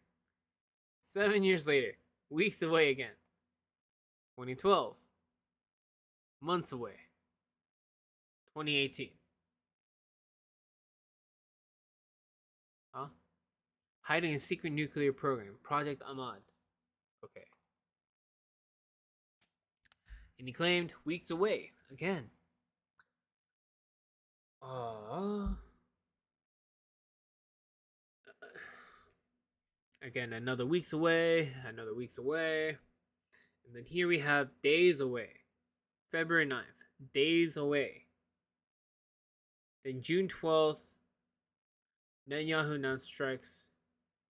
7 years later. Weeks away again. 2012. Months away. 2018. Huh? Hiding a secret nuclear program. Project Ahmad. Okay. And he claimed weeks away. Again. Again, another weeks away. Another weeks away. And then here we have days away. February 9th. Days away. Then June 12th. Netanyahu announced strikes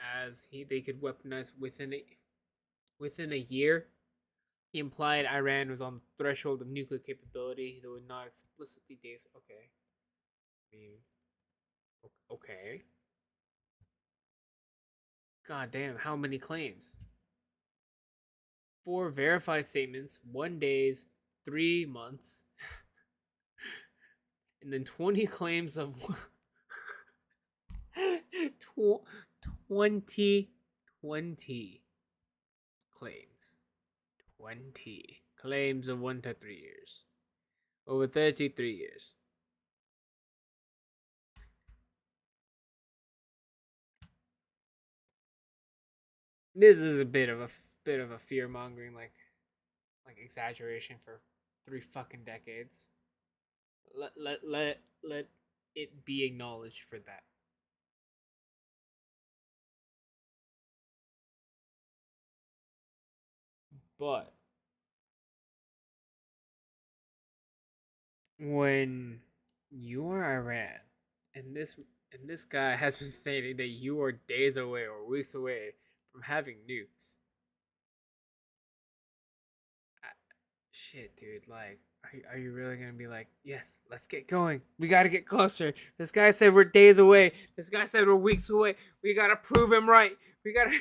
as they could weaponize within a year. He implied Iran was on the threshold of nuclear capability, though not explicitly days. Okay. I mean, okay. God damn, how many claims? 4 verified statements, 1 days, 3 months, and then 20 claims of 20 claims. 20 claims of 1 to 3 years. Over 33 years. This is a bit of a fear mongering, like exaggeration for 3 fucking decades. Let it be acknowledged for that. But when you are Iran, and this guy has been stating that you are days away or weeks away from having nukes. Shit, dude, like, are you really gonna be like, yes, let's get going. We gotta get closer. This guy said we're days away. This guy said we're weeks away. We gotta prove him right. We gotta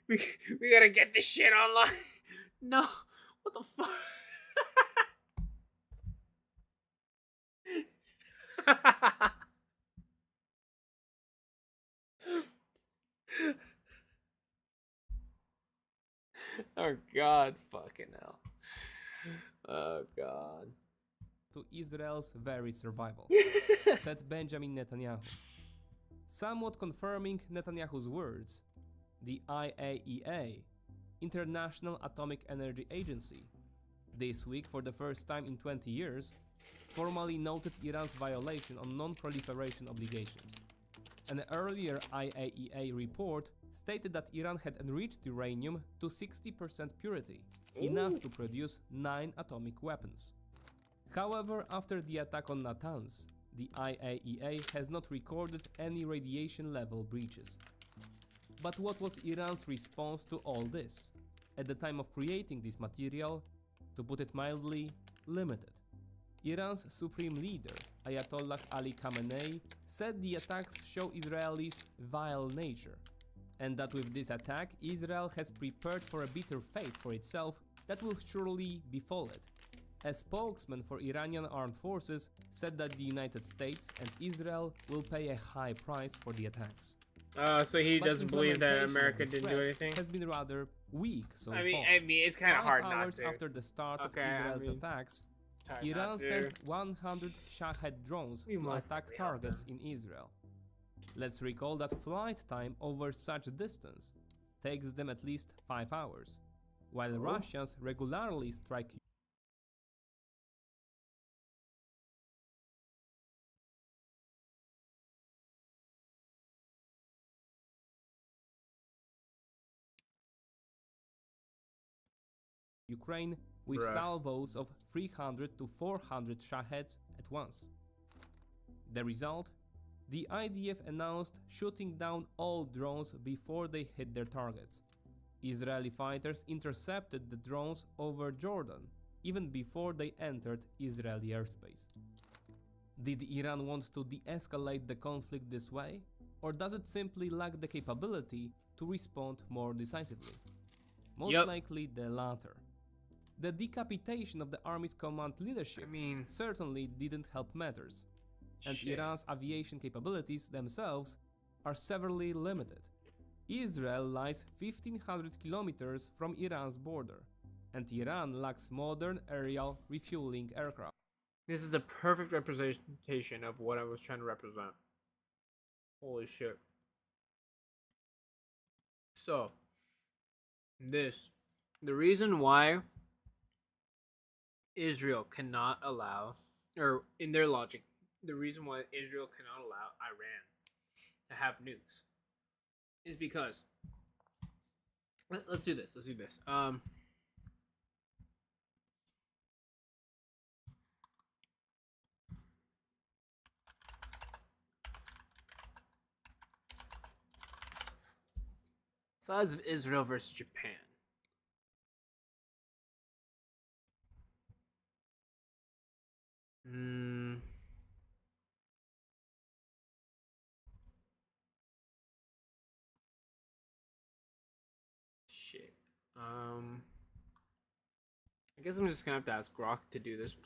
we gotta get this shit online. No, what the fuck? Oh God, fucking hell. Oh God. To Israel's very survival, said Benjamin Netanyahu. Somewhat confirming Netanyahu's words, the IAEA, International Atomic Energy Agency, this week for the first time in 20 years, formally noted Iran's violation on non-proliferation obligations. An earlier IAEA report stated that Iran had enriched uranium to 60% purity, enough to produce 9 atomic weapons. However, after the attack on Natanz, the IAEA has not recorded any radiation level breaches. But what was Iran's response to all this? At the time of creating this material, to put it mildly, limited. Iran's supreme leader, Ayatollah Ali Khamenei, said the attacks show Israelis' vile nature, and that with this attack, Israel has prepared for a bitter fate for itself that will surely befall it. A spokesman for Iranian armed forces said that the United States and Israel will pay a high price for the attacks. So he But doesn't believe that implementation of America this didn't do threat anything? has been rather weak so far. I mean, it's kind of 5 hard not hours to. after the start Okay, of I Israel's mean, attacks, It's hard not Iran to. sent 100 Shahed drones We to must attack not be helped targets them. in Israel. Let's recall that flight time over such a distance takes them at least 5 hours, while Russians regularly strike Ukraine with Bruh. salvos of 300 to 400 Shaheds at once. The result? The IDF announced shooting down all drones before they hit their targets. Israeli fighters intercepted the drones over Jordan, even before they entered Israeli airspace. Did Iran want to de-escalate the conflict this way? Or does it simply lack the capability to respond more decisively? Most Yep. likely the latter. The decapitation of the army's command leadership I mean, certainly didn't help matters, and shit. Iran's aviation capabilities themselves are severely limited. Israel lies 1,500 kilometers from Iran's border, and Iran lacks modern aerial refueling aircraft. This is a perfect representation of what I was trying to represent. Holy shit. So, the reason why Israel cannot allow, or in their logic, the reason why Israel cannot allow Iran to have nukes is because, let's do this. Size of Israel versus Japan. Shit. I guess I'm just gonna have to ask Grok to do this.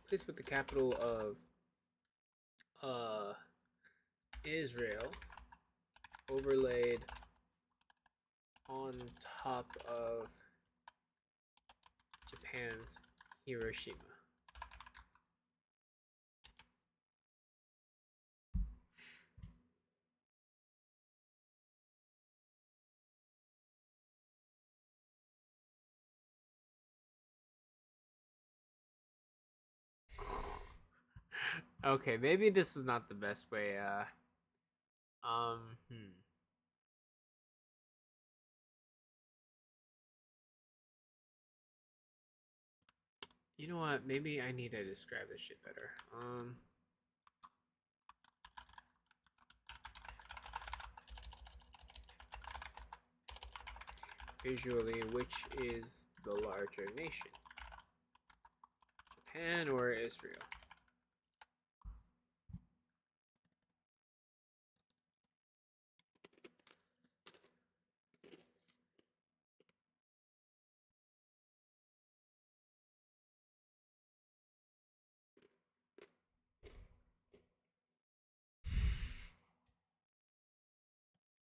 Please put the capital of Israel overlaid on top of Japan's Hiroshima. Okay, maybe this is not the best way. You know what? Maybe I need to describe this shit better. Visually, which is the larger nation? Japan or Israel?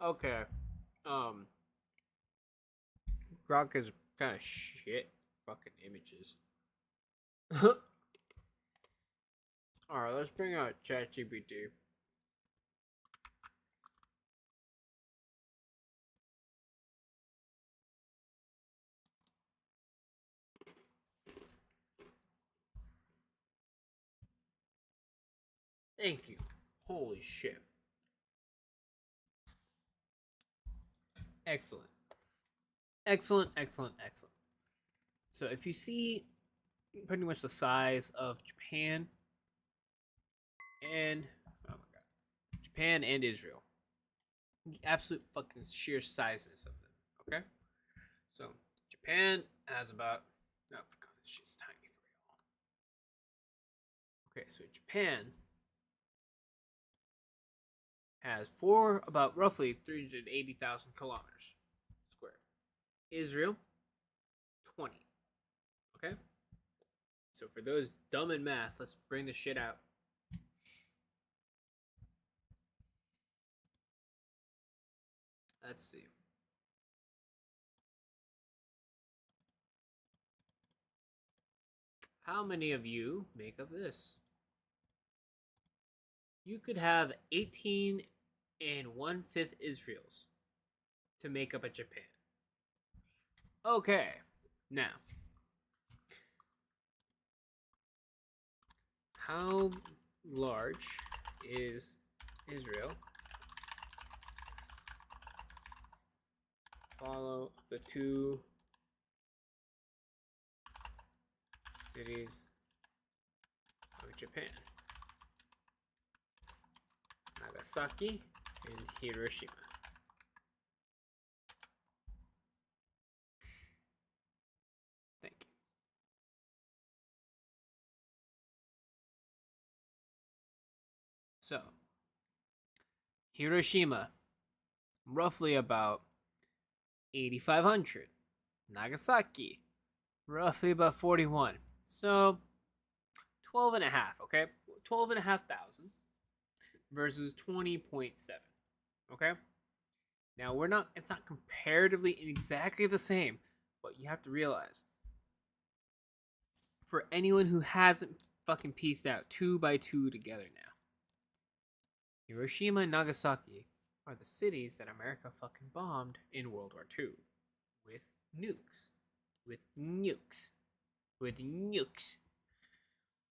Okay. Um, Grok is kind of shit. Fucking images. All right, let's bring out ChatGPT. Thank you. Holy shit. Excellent. Excellent, excellent, excellent. So if you see pretty much the size of Japan and oh my god, Japan and Israel, the absolute fucking sheer sizes of them. Okay, so Japan has about oh my god, this shit's tiny for y'all. Okay, so Japan has about roughly 380,000 kilometers square. Israel, 20. Okay, so for those dumb in math, let's bring this shit out. Let's see. How many of you make up this? You could have 18 and 1/5 Israels to make up a Japan. Okay, now, how large is Israel? Follow the two cities of Japan, Nagasaki and Hiroshima. Thank you. So, Hiroshima, roughly about 8,500. Nagasaki, roughly about 41. So, 12 and a half, okay? 12 and a half thousand versus 20.7, okay? Now, it's not comparatively exactly the same, but you have to realize, for anyone who hasn't fucking pieced out 2 by 2 together now, Hiroshima and Nagasaki are the cities that America fucking bombed in World War II with nukes. With nukes. With nukes.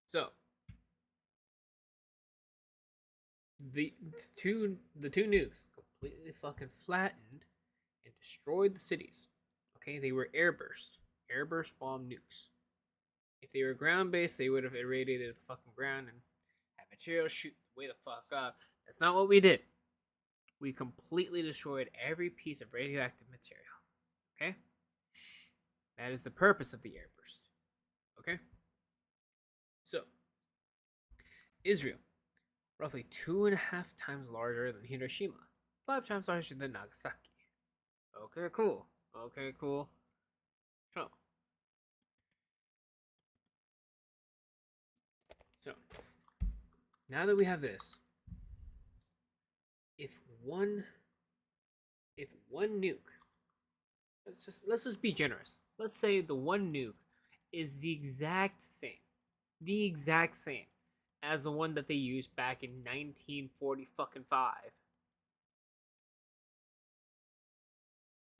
So, the two nukes completely fucking flattened and destroyed the cities. Okay, they were airburst bomb nukes. If they were ground based, they would have irradiated the fucking ground and had material shoot way the fuck up. That's not what we did. We completely destroyed every piece of radioactive material. Okay, that is the purpose of the airburst. Okay, so Israel, roughly 2.5 times larger than Hiroshima, 5 times larger than Nagasaki. Okay, cool. Okay, cool. So now that we have this, if one nuke, let's just be generous. Let's say the one nuke is the exact same as the one that they used back in 1940 fucking 5.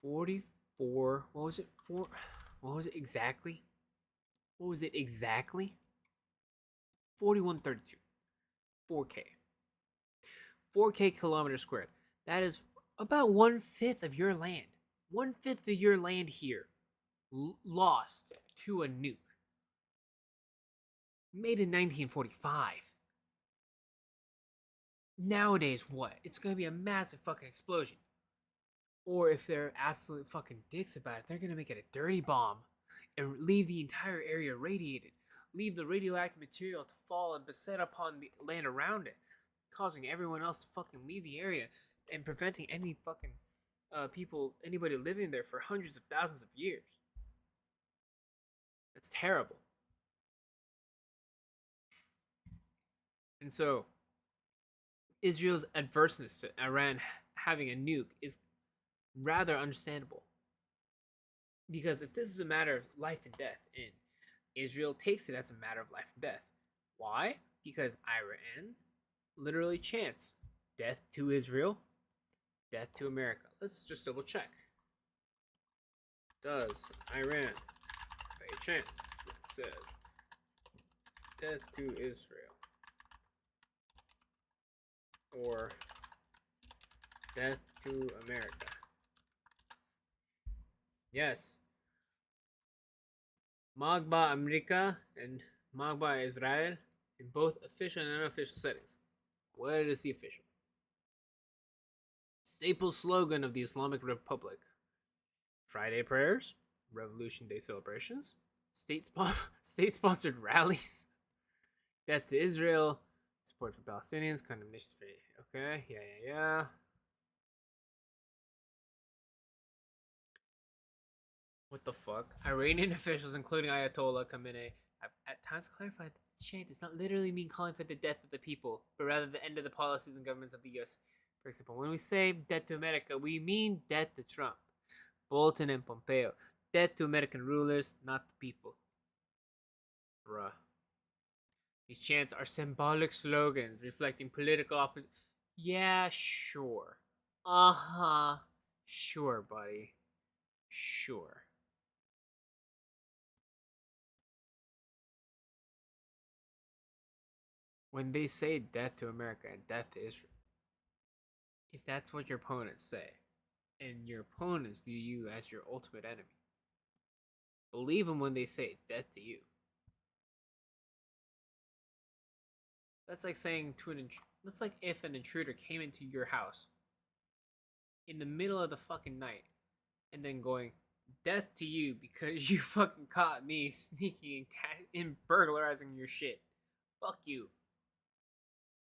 44. What was it? What was it exactly? 4132. 4K. 4K kilometers squared. That is about 1/5 of your land. 1/5 of your land here lost to a nuke. Made in 1945. Nowadays, what? It's gonna be a massive fucking explosion. Or if they're absolute fucking dicks about it, they're gonna make it a dirty bomb and leave the entire area radiated. Leave the radioactive material to fall and beset upon the land around it, causing everyone else to fucking leave the area and preventing any fucking anybody living there for hundreds of thousands of years. That's terrible. And so, Israel's adverseness to Iran having a nuke is rather understandable. Because if this is a matter of life and death, and Israel takes it as a matter of life and death, why? Because Iran literally chants death to Israel, death to America. Let's just double check. Does Iran a chant that says death to Israel or death to America? Yes. Magba America and Magba Israel in both official and unofficial settings. What is the official? Staple slogan of the Islamic Republic. Friday prayers, Revolution Day celebrations, state-sponsored rallies, death to Israel, support for Palestinians, condemnation for... Okay, yeah. What the fuck? Iranian officials, including Ayatollah Khamenei, have at times clarified that the chant does not literally mean calling for the death of the people, but rather the end of the policies and governments of the U.S. For example, when we say death to America, we mean death to Trump, Bolton, and Pompeo. Death to American rulers, not the people. Bruh. These chants are symbolic slogans reflecting political opposition. Yeah, sure. Uh-huh. Sure, buddy. Sure. When they say death to America and death to Israel, if that's what your opponents say, and your opponents view you as your ultimate enemy, believe them when they say death to you. That's like saying to that's like if an intruder came into your house in the middle of the fucking night and then going, death to you because you fucking caught me sneaking and burglarizing your shit. Fuck you.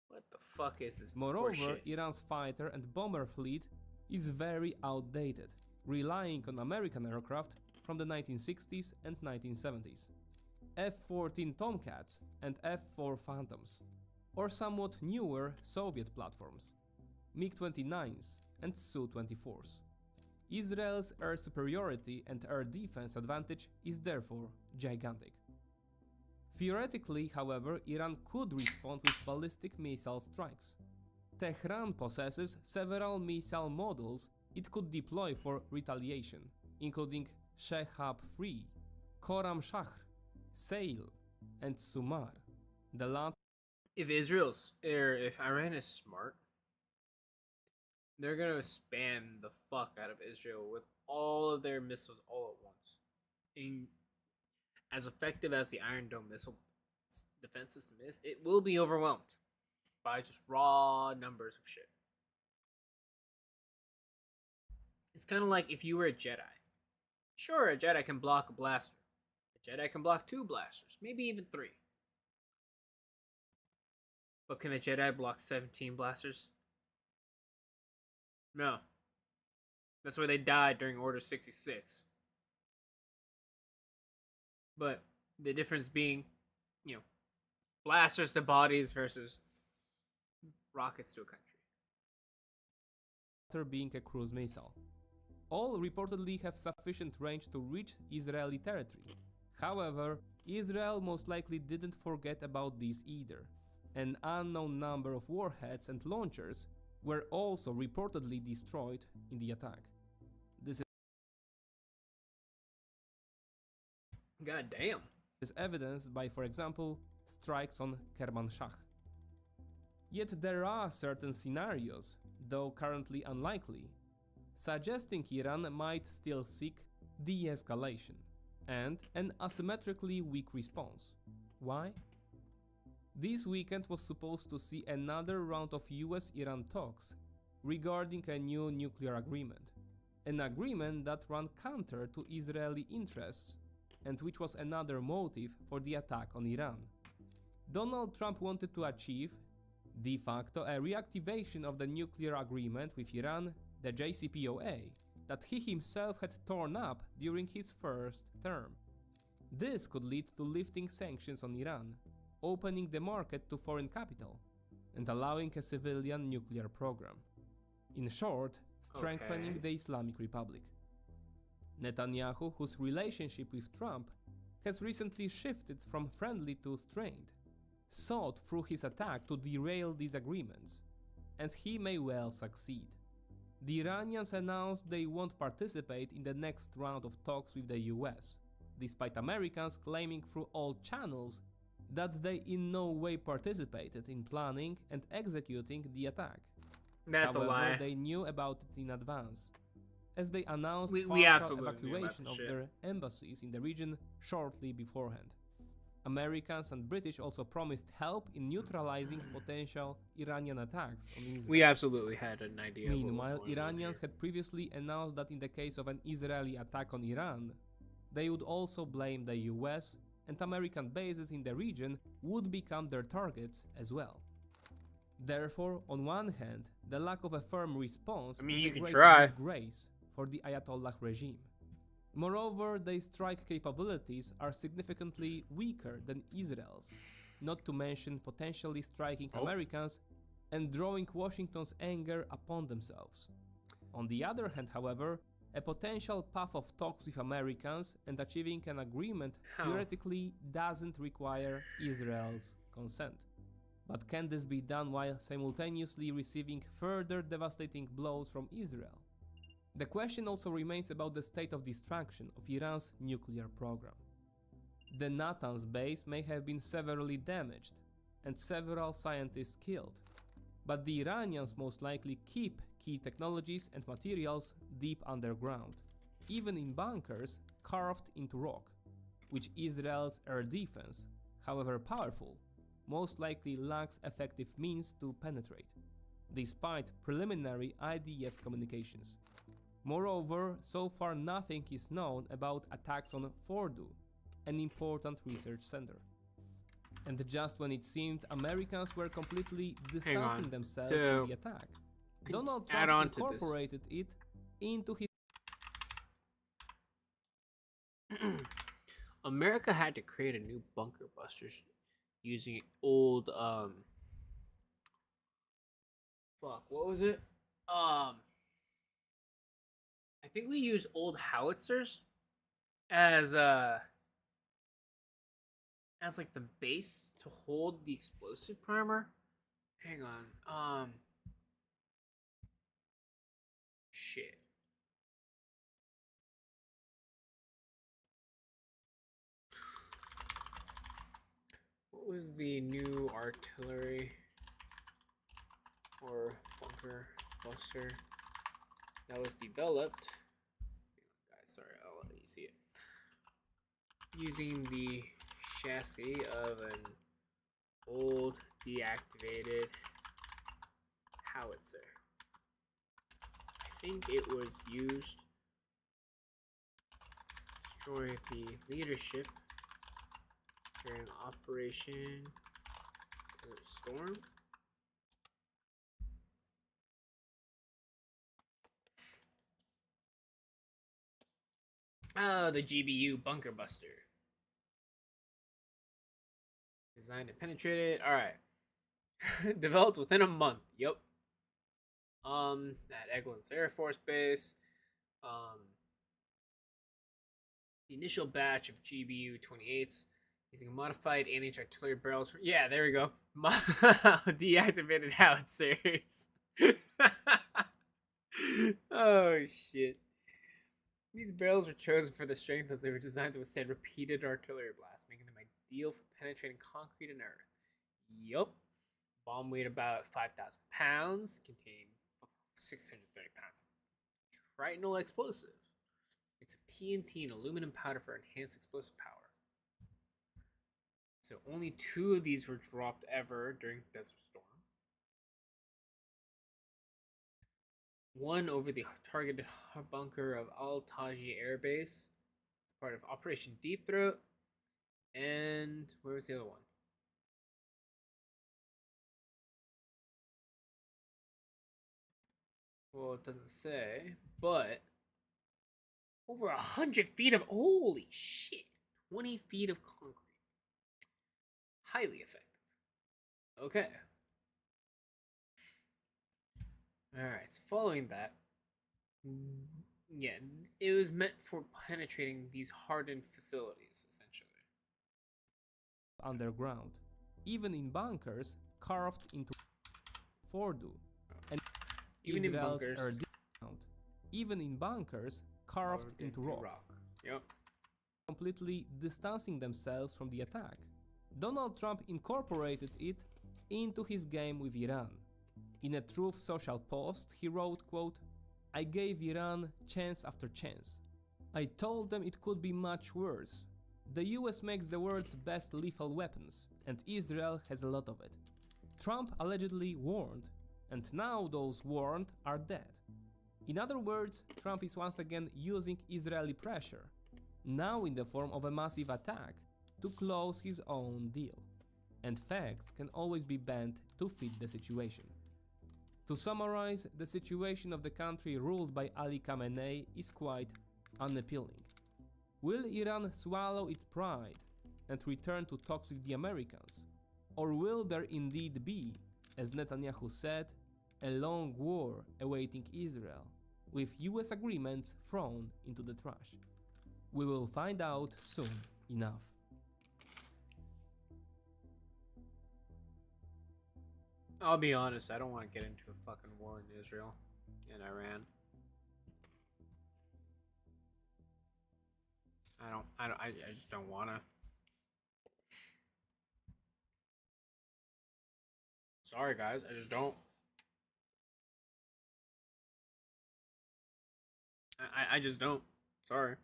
What the fuck is this? Moreover, Iran's fighter and bomber fleet is very outdated, relying on American aircraft from the 1960s and 1970s. F-14 Tomcats and F-4 Phantoms, or somewhat newer Soviet platforms, MiG-29s and Su-24s. Israel's air superiority and air defense advantage is therefore gigantic. Theoretically, however, Iran could respond with ballistic missile strikes. Tehran possesses several missile models it could deploy for retaliation, including Shehab-3, Khorramshahr, Sail, and Sumar. The latter. If Iran is smart, they're gonna spam the fuck out of Israel with all of their missiles all at once. As effective as the Iron Dome missile defense system is, it will be overwhelmed by just raw numbers of shit. It's kind of like if you were a Jedi. Sure, a Jedi can block a blaster. A Jedi can block 2 blasters, maybe even 3. But can a Jedi block 17 blasters? No. That's why they died during Order 66. But the difference being, blasters to bodies versus rockets to a country. Being a cruise missile. All reportedly have sufficient range to reach Israeli territory. However, Israel most likely didn't forget about these either. An unknown number of warheads and launchers were also reportedly destroyed in the attack. This God damn. is evidenced by, for example, strikes on Kermanshah. Yet there are certain scenarios, though currently unlikely, suggesting Iran might still seek de-escalation and an asymmetrically weak response. Why? This weekend was supposed to see another round of US-Iran talks regarding a new nuclear agreement, an agreement that ran counter to Israeli interests and which was another motive for the attack on Iran. Donald Trump wanted to achieve, de facto, a reactivation of the nuclear agreement with Iran, the JCPOA, that he himself had torn up during his first term. This could lead to lifting sanctions on Iran, opening the market to foreign capital, and allowing a civilian nuclear program. In short, strengthening Okay. the Islamic Republic. Netanyahu, whose relationship with Trump has recently shifted from friendly to strained, sought through his attack to derail these agreements, and he may well succeed. The Iranians announced they won't participate in the next round of talks with the US, despite Americans claiming through all channels that they in no way participated in planning and executing the attack. That's However, a lie. they knew about it in advance, as they announced We partial absolutely knew about evacuation this of shit. their embassies in the region shortly beforehand. Americans and British also promised help in neutralizing potential Iranian attacks on Israel. We absolutely had an idea. Meanwhile, of what was going on Iranians here. had previously announced that in the case of an Israeli attack on Iran, they would also blame the US, and American bases in the region would become their targets as well. Therefore, on one hand, the lack of a firm response I mean, is you a can great try. disgrace for the Ayatollah regime. Moreover, their strike capabilities are significantly weaker than Israel's, not to mention potentially striking Oh. Americans and drawing Washington's anger upon themselves. On the other hand, however, a potential path of talks with Americans and achieving an agreement How? theoretically doesn't require Israel's consent. But can this be done while simultaneously receiving further devastating blows from Israel? The question also remains about the state of destruction of Iran's nuclear program. The Natanz base may have been severely damaged and several scientists killed, but the Iranians most likely keep key technologies and materials deep underground, even in bunkers carved into rock, which Israel's air defense, however powerful, most likely lacks effective means to penetrate, despite preliminary IDF communications. Moreover, so far nothing is known about attacks on Fordow, an important research center. And just when it seemed Americans were completely distancing themselves from the attack, Donald add Trump on to this. incorporated it into his America had to create a new bunker busters using old fuck, what was it? I think we used old howitzers as like the base to hold the explosive primer. Hang on. Shit. What was the new artillery or bunker buster that was developed? Guys, sorry, I'll let you see it. Using the chassis of an old deactivated howitzer. I think it was used to destroy the leadership during Operation Storm. The GBU Bunker Buster. Designed and penetrated. Alright. Developed within a month. Yep. At Eglins Air Force Base. The initial batch of GBU 28s using modified 8-inch artillery barrels. Yeah, there we go. Deactivated howitzers. Oh shit. These barrels were chosen for the strength as they were designed to withstand repeated artillery blasts, making them ideal for penetrating concrete and earth. Yup. Bomb weighed about 5,000 pounds, contained 630 pounds of tritonal explosive. Mix of TNT and aluminum powder for enhanced explosive power. So only 2 of these were dropped ever during Desert Storm. One over the targeted bunker of Al-Taji Air Base. It's part of Operation Deep Throat. And where was the other one? Well, it doesn't say, but over 100 feet of, holy shit, 20 feet of concrete. Highly effective. Okay. All right. So following that, yeah, it was meant for penetrating these hardened facilities, essentially. Underground, even in bunkers carved into Fordu, and Even in Israel's bunkers. air ground, even in bunkers carved into rock, Yep. completely distancing themselves from the attack. Donald Trump incorporated it into his game with Iran. In a Truth Social post, he wrote, quote, "I gave Iran chance after chance. I told them it could be much worse. The US makes the world's best lethal weapons, and Israel has a lot of it. Trump allegedly warned, and now those warned are dead." In other words, Trump is once again using Israeli pressure, now in the form of a massive attack, to close his own deal. And facts can always be bent to fit the situation. To summarize, the situation of the country ruled by Ali Khamenei is quite unappealing. Will Iran swallow its pride and return to talks with the Americans? Or will there indeed be, as Netanyahu said, a long war awaiting Israel, with US agreements thrown into the trash? We will find out soon enough. I'll be honest, I don't want to get into a fucking war in Israel and Iran. I just don't want to. Sorry, guys, I just don't. I just don't. Sorry.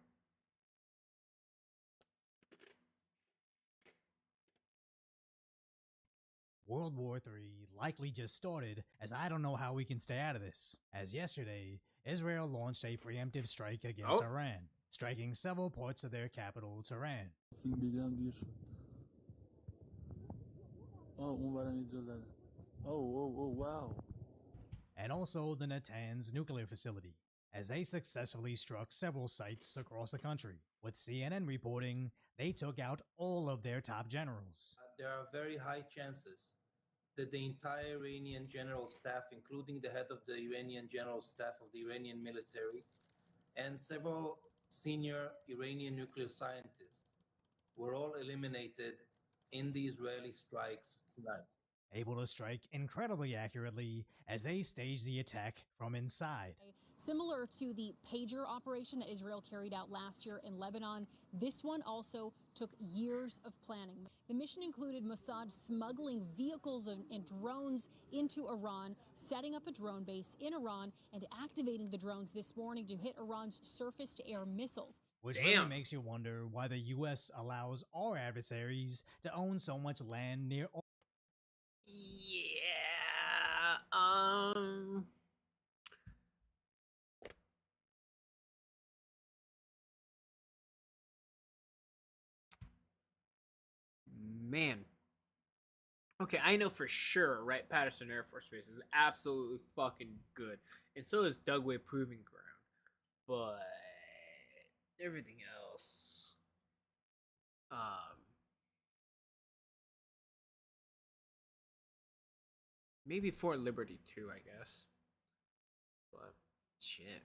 World War III likely just started, as I don't know how we can stay out of this. As yesterday, Israel launched a preemptive strike against Iran, striking several parts of their capital, Tehran. Oh, wow. And also the Natanz nuclear facility, as they successfully struck several sites across the country. With CNN reporting, they took out all of their top generals. There are very high chances that the entire Iranian general staff, including the head of the Iranian general staff of the Iranian military, and several senior Iranian nuclear scientists, were all eliminated in the Israeli strikes tonight. Able to strike incredibly accurately as they staged the attack from inside. Similar to the pager operation that Israel carried out last year in Lebanon, this one also took years of planning. The mission included Mossad smuggling vehicles and drones into Iran, setting up a drone base in Iran, and activating the drones this morning to hit Iran's surface-to-air missiles. Which really makes you wonder why the U.S. allows our adversaries to own so much land near. Man. Okay, I know for sure, right? Patterson Air Force Base is absolutely fucking good. And so is Dugway Proving Ground. But everything else. Maybe Fort Liberty too, I guess. But shit.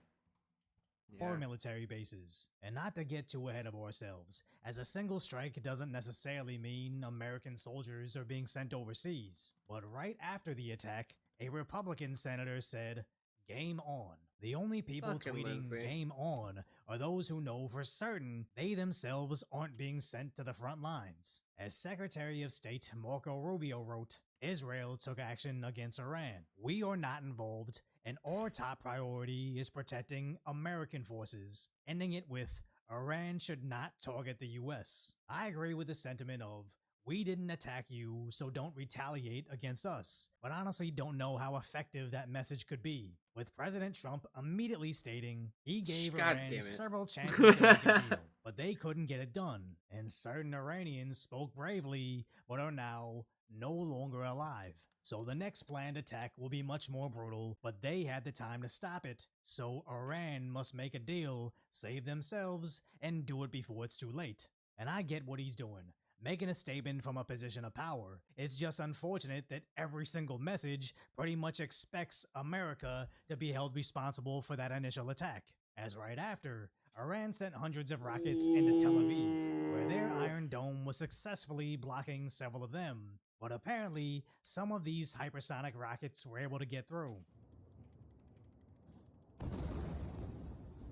Or military bases. And not to get too ahead of ourselves, as a single strike doesn't necessarily mean American soldiers are being sent overseas. But right after the attack, a Republican senator said, "Game on." The only people tweeting "game on" are those who know for certain they themselves aren't being sent to the front lines. As Secretary of State Marco Rubio wrote, Israel took action against Iran. We are not involved, and our top priority is protecting American forces, ending it with Iran should not target the US. I agree with the sentiment of, we didn't attack you, so don't retaliate against us. But honestly don't know how effective that message could be, with President Trump immediately stating he gave Iran several chances to make a deal, but they couldn't get it done. And certain Iranians spoke bravely, but are now no longer alive. So the next planned attack will be much more brutal, but they had the time to stop it. So Iran must make a deal, save themselves, and do it before it's too late. And I get what he's doing. making a statement from a position of power. It's just unfortunate that every single message pretty much expects America to be held responsible for that initial attack. As right after, Iran sent hundreds of rockets into Tel Aviv, where their Iron Dome was successfully blocking several of them. But apparently, some of these hypersonic rockets were able to get through.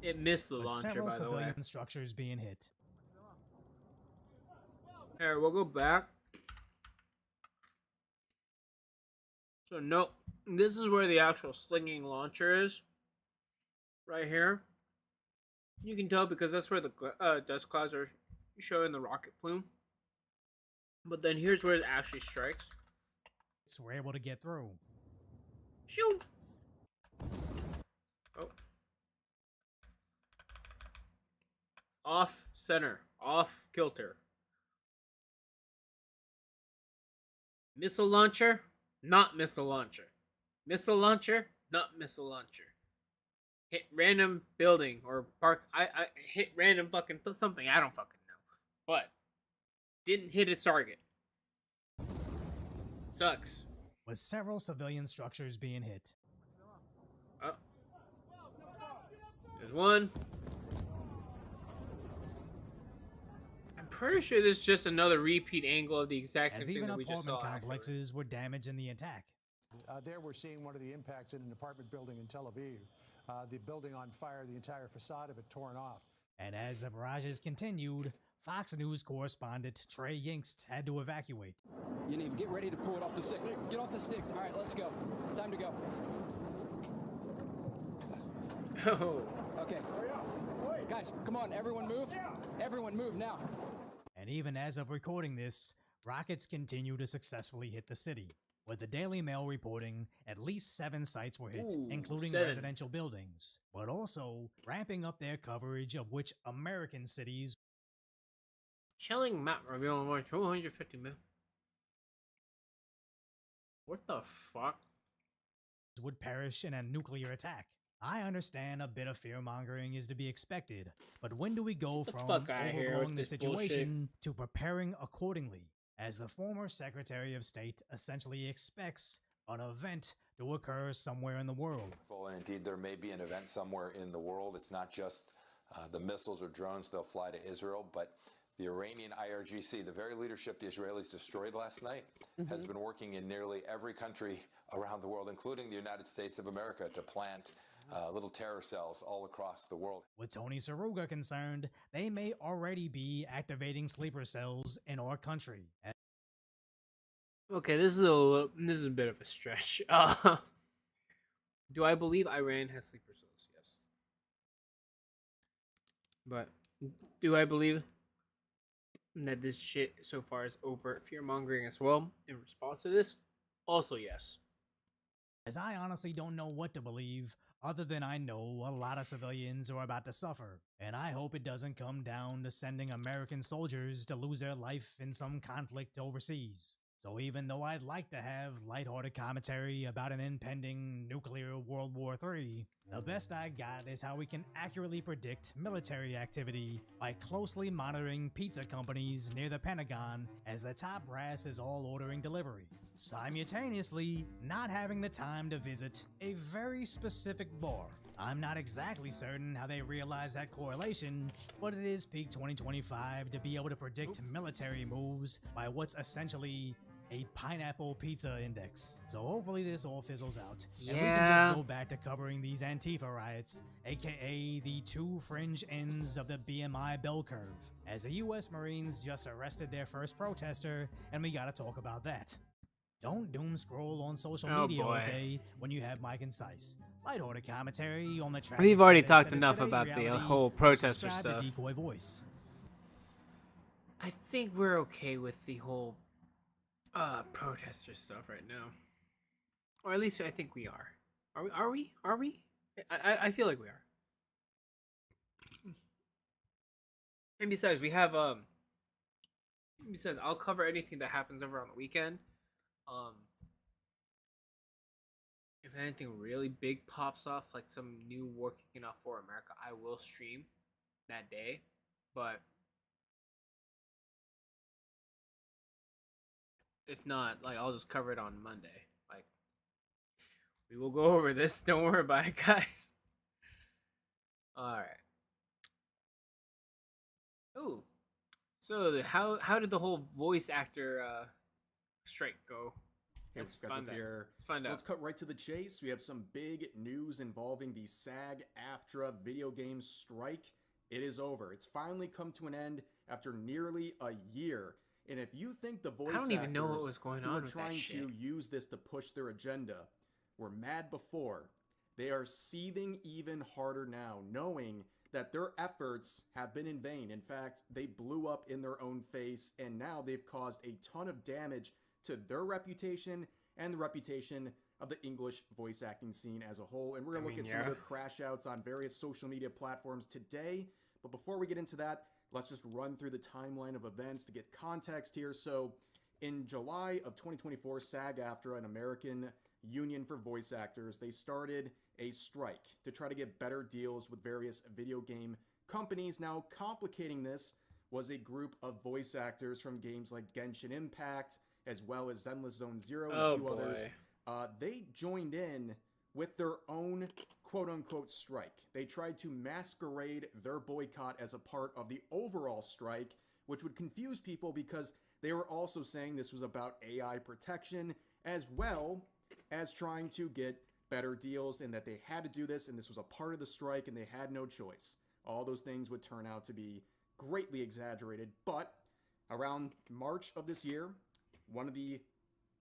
It missed the With launcher, several by the way. civilian structures being hit. Here, we'll go back. So, no, this is where the actual slinging launcher is. Right here. You can tell because that's where the dust clouds are showing the rocket plume. But then here's where it actually strikes. So we're able to get through. Shoot! Oh. Off center. Off kilter. Missile launcher, not missile launcher. Missile launcher, not missile launcher. Hit random building or park. I hit random fucking something. I don't fucking know. But didn't hit its target. Sucks. With several civilian structures being hit. Oh. There's one. I'm pretty sure this is just another repeat angle of the exact same As thing even that we just apartment saw. complexes were damaged in the attack. There we're seeing one of the impacts in an apartment building in Tel Aviv. The building on fire, the entire facade of it torn off. And as the barrages continued, Fox News correspondent Trey Yingst had to evacuate. Yaniv, get ready to pull it off the sticks. Get off the sticks. All right, let's go. Time to go. Oh. Okay. Guys, come on. Everyone move. Everyone move now. And even as of recording this, rockets continue to successfully hit the city. With the Daily Mail reporting, at least 7 sites were hit, including 7 residential buildings, but also ramping up their coverage of which American cities Chilling map revealing more 250 mil. What the fuck? would perish in a nuclear attack. I understand a bit of fear-mongering is to be expected, but when do we go Get the from fuck outta here overblowing with the this situation to preparing accordingly, as the former Secretary of State essentially expects an event to occur somewhere in the world? And indeed, there may be an event somewhere in the world. It's not just the missiles or drones they'll fly to Israel, but the Iranian IRGC, the very leadership the Israelis destroyed last night, has been working in nearly every country around the world, including the United States of America, to plant little terror cells all across the world. With Tony Saruga concerned, they may already be activating sleeper cells in our country. Okay, this is a bit of a stretch. Do I believe Iran has sleeper cells? Yes. But do I believe that this shit so far is overt fear mongering as well in response to this? Also, yes. As I honestly don't know what to believe, other than I know a lot of civilians are about to suffer, and I hope it doesn't come down to sending American soldiers to lose their life in some conflict overseas. So even though I'd like to have lighthearted commentary about an impending nuclear World War III, the best I got is how we can accurately predict military activity by closely monitoring pizza companies near the Pentagon as the top brass is all ordering delivery, simultaneously not having the time to visit a very specific bar. I'm not exactly certain how they realize that correlation, but it is peak 2025 to be able to predict military moves by what's essentially a pineapple pizza index. So hopefully this all fizzles out, and we can just go back to covering these Antifa riots, aka the two fringe ends of the BMI bell curve, as the US Marines just arrested their first protester, and we gotta talk about that. Don't doom scroll on social media all day when you have my concise, lighthearted commentary on the tragic We've already status talked that is enough today's about the reality, whole so protester subscribe to stuff. Decoy Voice. I think we're okay with the whole protester stuff right now, or at least I think we are. Are we? I feel like we are. And besides, we have besides, I'll cover anything that happens over on the weekend. If anything really big pops off, like some new war kicking off for America, I will stream that day. But If not, like I'll just cover it on Monday. Like we will go over this. Don't worry about it, guys. All right. Ooh. So how did the whole voice actor strike go? Let's find out. Let's find out. Let's cut right to the chase. We have some big news involving the SAG-AFTRA video game strike. It is over. It's finally come to an end after nearly a year. And if you think the voice I don't even actors know what was going who on are with that trying shit. to use this to push their agenda were mad before, they are seething even harder now, knowing that their efforts have been in vain. In fact, they blew up in their own face, and now they've caused a ton of damage to their reputation and the reputation of the English voice acting scene as a whole. And we're going to look at some of their crash outs on various social media platforms today. But before we get into that, let's just run through the timeline of events to get context here. So in July of 2024, SAG-AFTRA, an American union for voice actors, they started a strike to try to get better deals with various video game companies. Now, complicating this was a group of voice actors from games like Genshin Impact, as well as Zenless Zone Zero and a few others. They joined in with their own quote-unquote strike. They tried to masquerade their boycott as a part of the overall strike, which would confuse people because they were also saying this was about AI protection, as well as trying to get better deals, and that they had to do this, and this was a part of the strike, and they had no choice. All those things would turn out to be greatly exaggerated, but around March of this year, one of the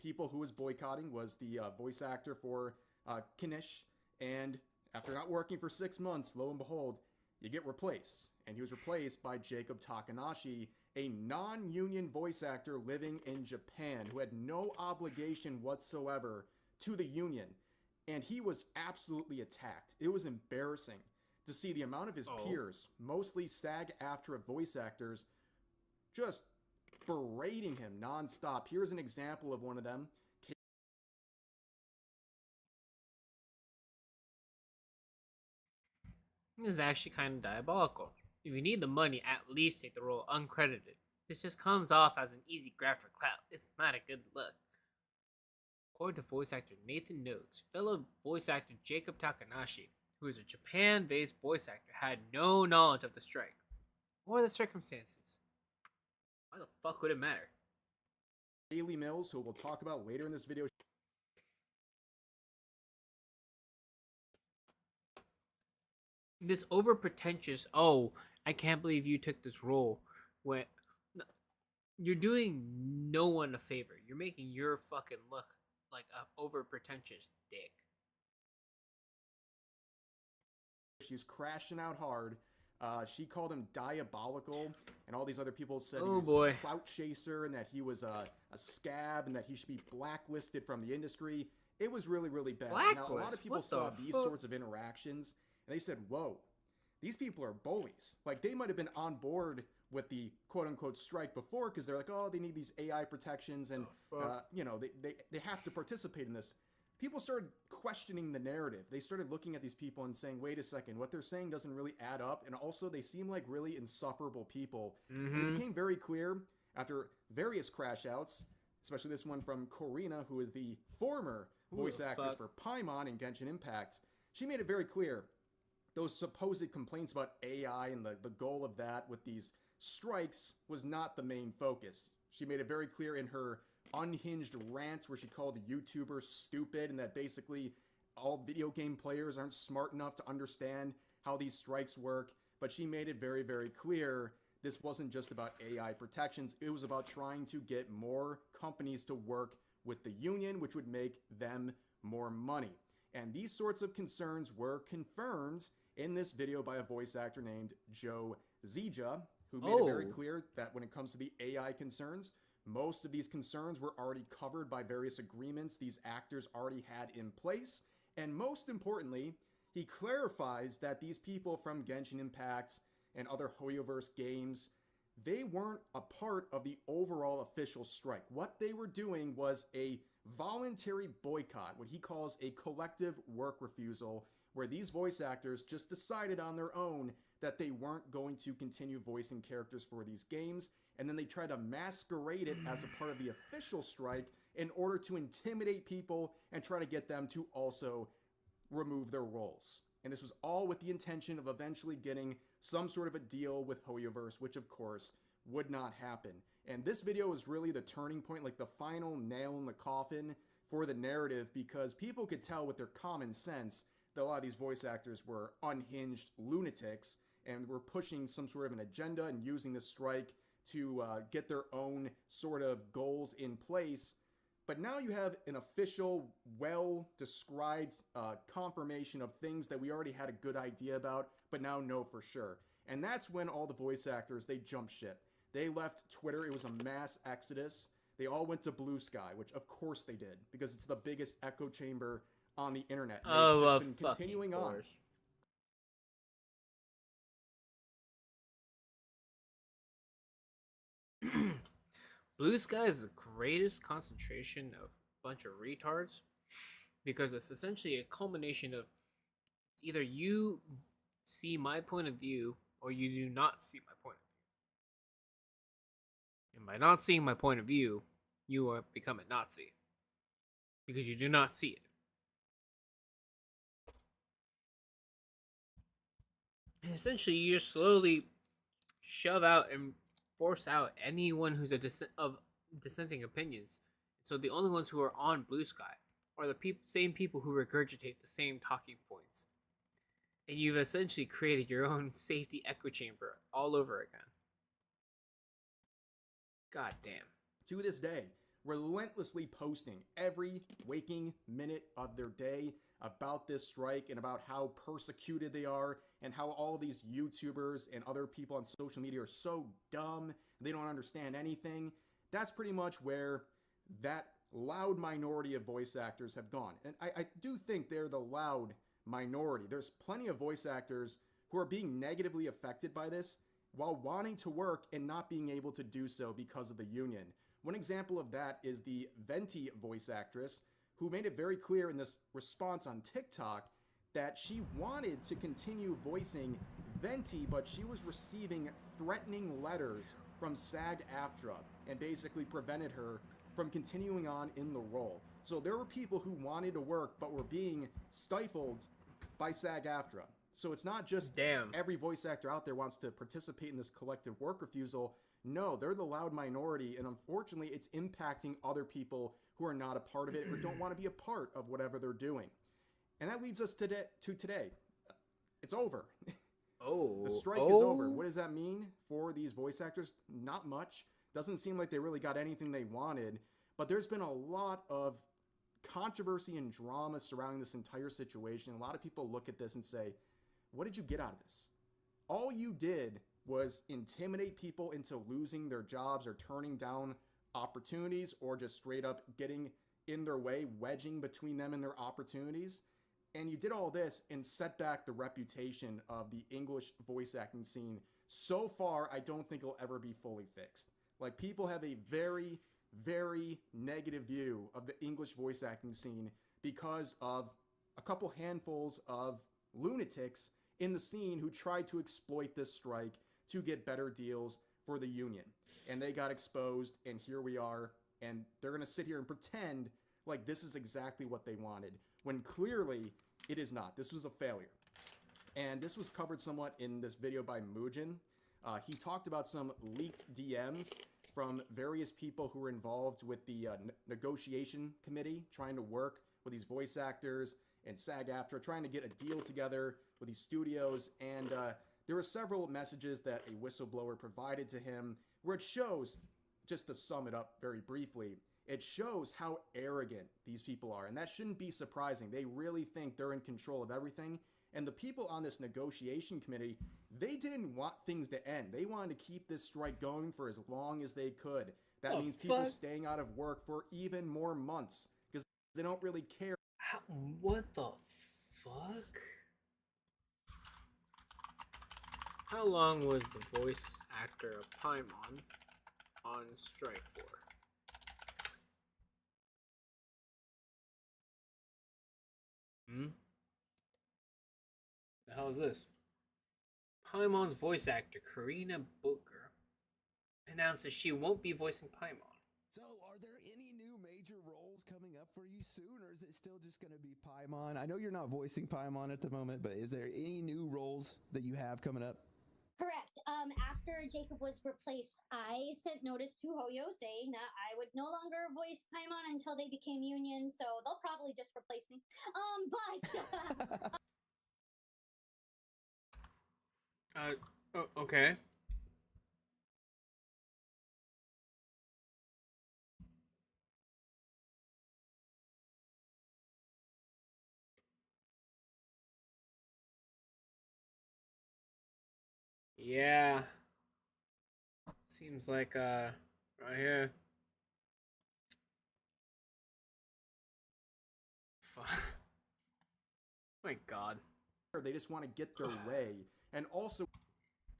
people who was boycotting was the voice actor for Kinish, and after not working for 6 months, lo and behold, you get replaced. And he was replaced by Jacob Takanashi, a non-union voice actor living in Japan who had no obligation whatsoever to the union. And he was absolutely attacked. It was embarrassing to see the amount of his peers, mostly SAG-AFTRA voice actors, just berating him nonstop. Here's an example of one of them. This is actually kind of diabolical. If you need the money, at least take the role uncredited. This just comes off as an easy grab for clout. It's not a good look. According to voice actor Nathan Noakes, fellow voice actor Jacob Takanashi, who is a Japan-based voice actor, had no knowledge of the strike or the circumstances. Why the fuck would it matter? Daily Mills, who we'll talk about later in this video. This over pretentious, oh, I can't believe you took this role, when you're doing no one a favor. You're making your fucking look like a over pretentious dick. She's crashing out hard. She called him diabolical, and all these other people said he was a clout chaser, and that he was a scab, and that he should be blacklisted from the industry. It was really, really bad. Now, a lot of people saw these sorts of interactions, and they said, whoa, these people are bullies. Like, they might have been on board with the quote-unquote strike before, because they're like, oh, they need these AI protections, and, you know, they have to participate in this. People started questioning the narrative. They started looking at these people and saying, wait a second, what they're saying doesn't really add up, and also they seem like really insufferable people. And it became very clear after various crash outs, especially this one from Corina, who is the former voice actress for Paimon in Genshin Impact. She made it very clear those supposed complaints about AI and the goal of that with these strikes was not the main focus. She made it very clear in her unhinged rants where she called YouTubers stupid, and that basically all video game players aren't smart enough to understand how these strikes work. But she made it very, very clear this wasn't just about AI protections. It was about trying to get more companies to work with the union, which would make them more money. And these sorts of concerns were confirmed in this video by a voice actor named Joe Zija, who made it very clear that when it comes to the AI concerns, most of these concerns were already covered by various agreements these actors already had in place. And most importantly, he clarifies that these people from Genshin Impact and other Hoyoverse games, they weren't a part of the overall official strike. What they were doing was a voluntary boycott, what he calls a collective work refusal, where these voice actors just decided on their own that they weren't going to continue voicing characters for these games, and then they try to masquerade it as a part of the official strike in order to intimidate people and try to get them to also remove their roles. And this was all with the intention of eventually getting some sort of a deal with Hoyoverse, which of course would not happen. And this video was really the turning point, like the final nail in the coffin for the narrative, because people could tell with their common sense that a lot of these voice actors were unhinged lunatics and were pushing some sort of an agenda and using the strike to get their own sort of goals in place. But now you have an official, well-described confirmation of things that we already had a good idea about, but now know for sure. And that's when all the voice actors, they jumped ship. They left Twitter. It was a mass exodus. They all went to Blue Sky, which of course they did, because it's the biggest echo chamber on the internet. They've just been continuing on. Blue Sky is the greatest concentration of a bunch of retards, because it's essentially a culmination of either you see my point of view or you do not see my point of view. And by not seeing my point of view, you are become a Nazi, because you do not see it. And essentially, you just slowly shove out and force out anyone who's of dissenting opinions. So the only ones who are on Blue Sky are the same people who regurgitate the same talking points. And you've essentially created your own safety echo chamber all over again. God damn. To this day, relentlessly posting every waking minute of their day about this strike and about how persecuted they are and how all these YouTubers and other people on social media are so dumb and they don't understand anything. That's pretty much where that loud minority of voice actors have gone. And I do think they're the loud minority. There's plenty of voice actors who are being negatively affected by this while wanting to work and not being able to do so because of the union. One example of that is the Venti voice actress, who made it very clear in this response on TikTok that she wanted to continue voicing Venti, but she was receiving threatening letters from SAG-AFTRA and basically prevented her from continuing on in the role. So there were people who wanted to work but were being stifled by SAG-AFTRA. So it's not just every voice actor out there wants to participate in this collective work refusal. No, they're the loud minority, and unfortunately it's impacting other people who are not a part of it or don't want to be a part of whatever they're doing. And that leads us to today. It's over. Oh. The strike is over. What does that mean for these voice actors? Not much. Doesn't seem like they really got anything they wanted, but there's been a lot of controversy and drama surrounding this entire situation. A lot of people look at this and say, what did you get out of this? All you did was intimidate people into losing their jobs or turning down opportunities or just straight up getting in their way, wedging between them and their opportunities. And you did all this and set back the reputation of the English voice acting scene. So far, I don't think it'll ever be fully fixed. Like, people have a very, very negative view of the English voice acting scene because of a couple handfuls of lunatics in the scene who tried to exploit this strike to get better deals for the union. And they got exposed, and here we are, and they're going to sit here and pretend like this is exactly what they wanted, when clearly it is not. This was a failure. And this was covered somewhat in this video by Mugen. He talked about some leaked DMs from various people who were involved with the negotiation committee, trying to work with these voice actors and SAG-AFTRA, trying to get a deal together with these studios. And there were several messages that a whistleblower provided to him where it shows, just to sum it up very briefly, it shows how arrogant these people are. And that shouldn't be surprising. They really think they're in control of everything. And the people on this negotiation committee, they didn't want things to end. They wanted to keep this strike going for as long as they could. That means people staying out of work for even more months because they don't really care. What the fuck? How long was the voice actor of Paimon on strike for? The hell is this? Paimon's voice actor, Karina Booker, announces she won't be voicing Paimon. So, are there any new major roles coming up for you soon, or is it still just going to be Paimon? I know you're not voicing Paimon at the moment, but is there any new roles that you have coming up? Correct. After Jacob was replaced, I sent notice to Hoyo saying that I would no longer voice Paimon until they became union, so they'll probably just replace me. Okay. Yeah. Seems like, right here. Fuck. My God. They just want to get their way. And also...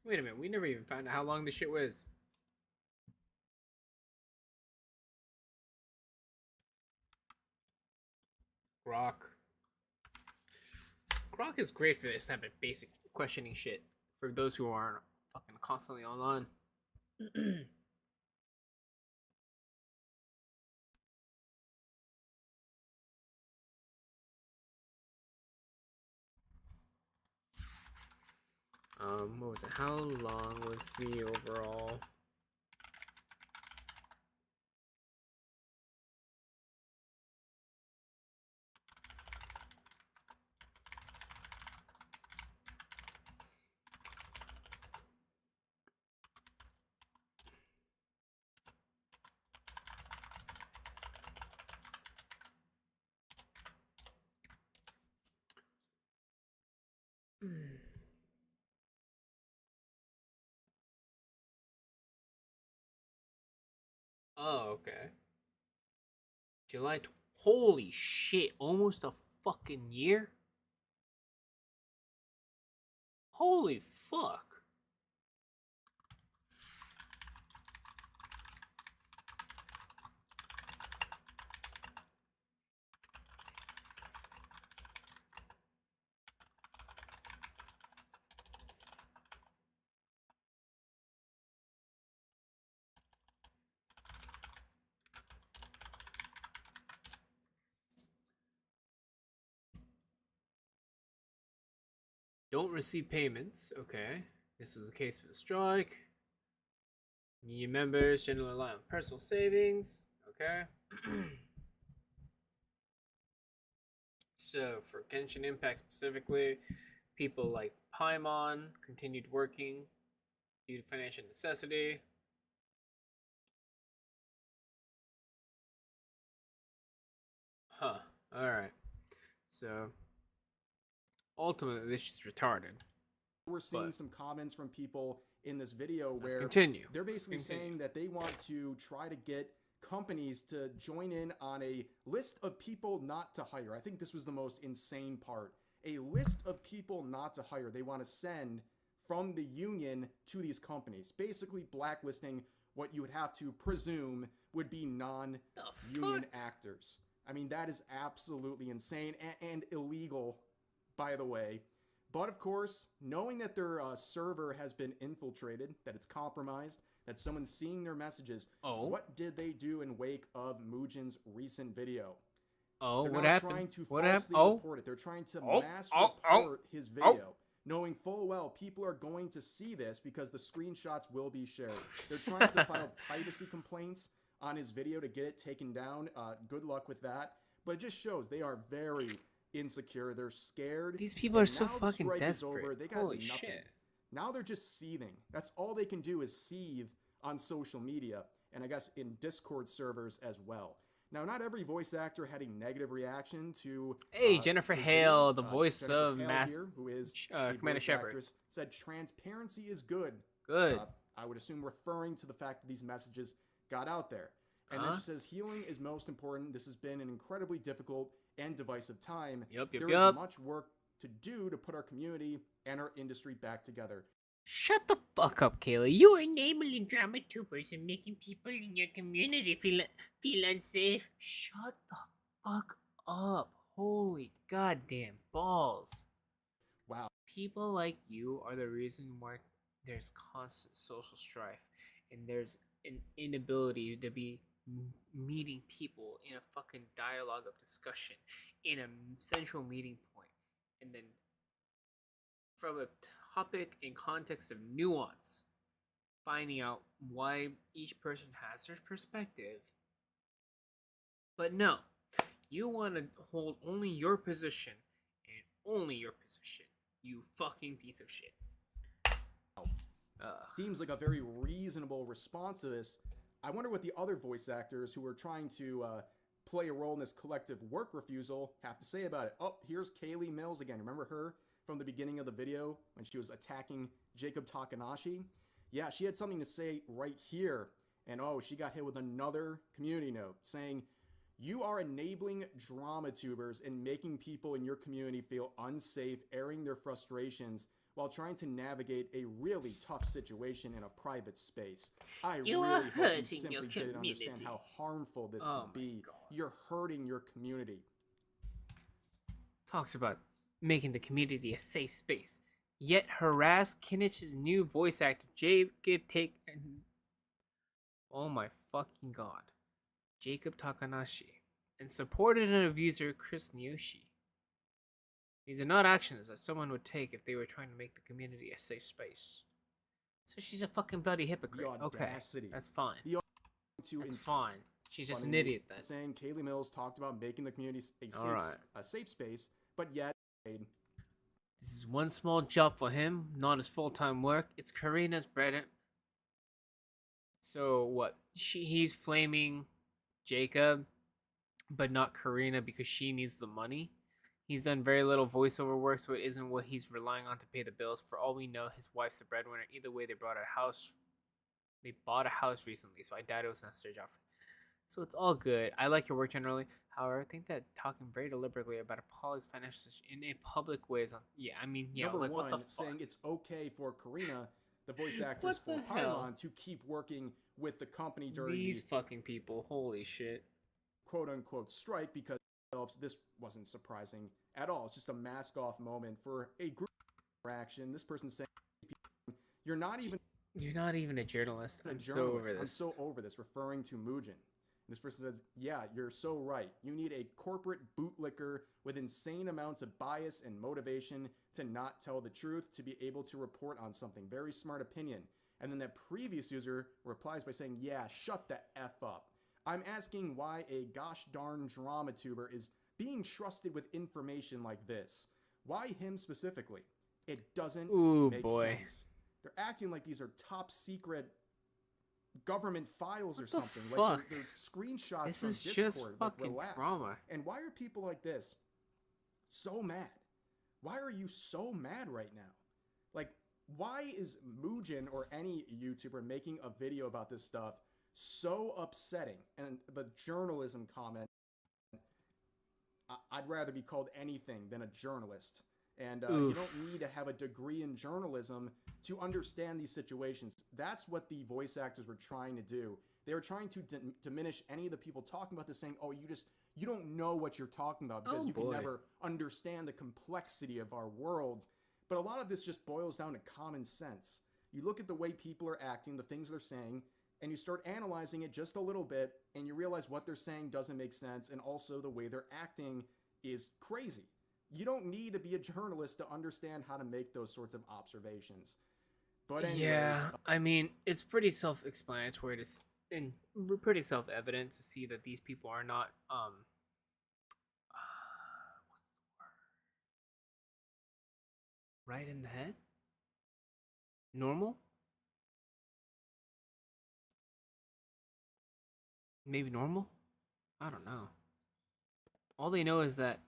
Wait a minute, we never even found out how long this shit was. Grok. Grok is great for this type of basic questioning shit. For those who aren't fucking constantly online. What was it? How long was the overall? Oh, okay. Holy shit, almost a fucking year? Holy fuck. Don't receive payments. Okay. This is the case for the strike. Union members generally rely on personal savings. Okay. So, for Genshin Impact specifically, people like Paimon continued working due to financial necessity. Huh. Alright. So, ultimately, this shit's retarded. We're seeing some comments from people in this video where they're basically saying that they want to try to get companies to join in on a list of people not to hire. I think this was the most insane part. A list of people not to hire they want to send from the union to these companies, basically blacklisting what you would have to presume would be non-union actors. I mean, that is absolutely insane and illegal, by the way. But of course, knowing that their server has been infiltrated, that it's compromised, that someone's seeing their messages, what did they do in wake of Mujin's recent video? They're what now happened? trying to What falsely happened? report it. They're trying to mass report his video, knowing full well people are going to see this because the screenshots will be shared. They're trying to file privacy complaints on his video to get it taken down. Good luck with that. But it just shows they are very insecure. They're scared. These people are so fucking desperate. Over, they got Holy nothing. shit. Now they're just seething. That's all they can do is seethe on social media, and I guess in Discord servers as well. Now, not every voice actor had a negative reaction to... Hey, Jennifer Hale, the voice Jennifer of Hale here, who is Commander Shepard, said transparency is good. Good. I would assume referring to the fact that these messages got out there. And then she says, healing is most important. This has been an incredibly difficult and divisive time. There is much work to do to put our community and our industry back together. Shut the fuck up, Kayla. You are enabling drama tubers and making people in your community feel unsafe. Shut the fuck up. Holy goddamn balls. Wow. People like you are the reason why there's constant social strife. and there's an inability to be meeting people in a fucking dialogue of discussion in a central meeting point, and then from a topic in context of nuance, finding out why each person has their perspective. But no, you want to hold only your position and only your position. You fucking piece of shit. Seems like a very reasonable response to this. I wonder what the other voice actors who are trying to play a role in this collective work refusal have to say about it. Oh, here's Kaylee Mills again. Remember her from the beginning of the video when she was attacking Jacob Takanashi? Yeah, she had something to say right here. And oh, she got hit with another community note saying, "You are enabling drama tubers and making people in your community feel unsafe, airing their frustrations while trying to navigate a really tough situation in a private space. I really hope you simply didn't understand how harmful this could be. You're hurting your community." Talks about making the community a safe space, yet harass Kinnich's new voice actor Jacob oh my fucking god, Jacob Takanashi, and supported an abuser Chris Niyoshi. These are not actions that someone would take if they were trying to make the community a safe space. So she's a fucking bloody hypocrite. Okay, that's fine. That's fine. She's just an idiot then. Saying Kaylee Mills talked about making the community a safe space, but yet this is one small job for him, not his full-time work. It's Karina's bread. So what? He's flaming Jacob, but not Karina because she needs the money. He's done very little voiceover work, so it isn't what he's relying on to pay the bills. For all we know, his wife's the breadwinner. Either way, they bought a house recently, so I doubt it was necessary job. So it's all good. I like your work generally. However, I think that talking very deliberately about a poly's finances in a public way is Number like, one, what the fuck? saying it's okay for Karina, the voice actress for Paimon, to keep working with the company during these fucking people. Holy shit. Quote-unquote strike, because this wasn't surprising at all. It's just a mask-off moment for a group interaction. This person saying, you're not even a journalist. I'm so over this. I'm so over this, referring to Mugen. This person says, yeah, you're so right. You need a corporate bootlicker with insane amounts of bias and motivation to not tell the truth, to be able to report on something. Very smart opinion. And then that previous user replies by saying, yeah, shut the F up. I'm asking why a gosh darn drama tuber is being trusted with information like this. Why him specifically? It doesn't make sense. They're acting like these are top secret government files or something. Like they're screenshots this from is Discord. Just fucking relax. Drama. And why are people like this so mad? Why are you so mad right now? Like, why is Mugen or any YouTuber making a video about this stuff so upsetting? And the journalism comment, I'd rather be called anything than a journalist. And you don't need to have a degree in journalism to understand these situations. That's what the voice actors were trying to do. They were trying to diminish any of the people talking about this, saying, oh, you don't know what you're talking about because you can never understand the complexity of our world. But a lot of this just boils down to common sense. You look at the way people are acting, the things they're saying, and you start analyzing it just a little bit, and you realize what they're saying doesn't make sense, and also the way they're acting is crazy. You don't need to be a journalist to understand how to make those sorts of observations. But anyways, yeah, I mean, it's pretty self-explanatory and pretty self-evident to see that these people are not what's the word? Right in the head? Normal? Maybe normal? I don't know. All they know is that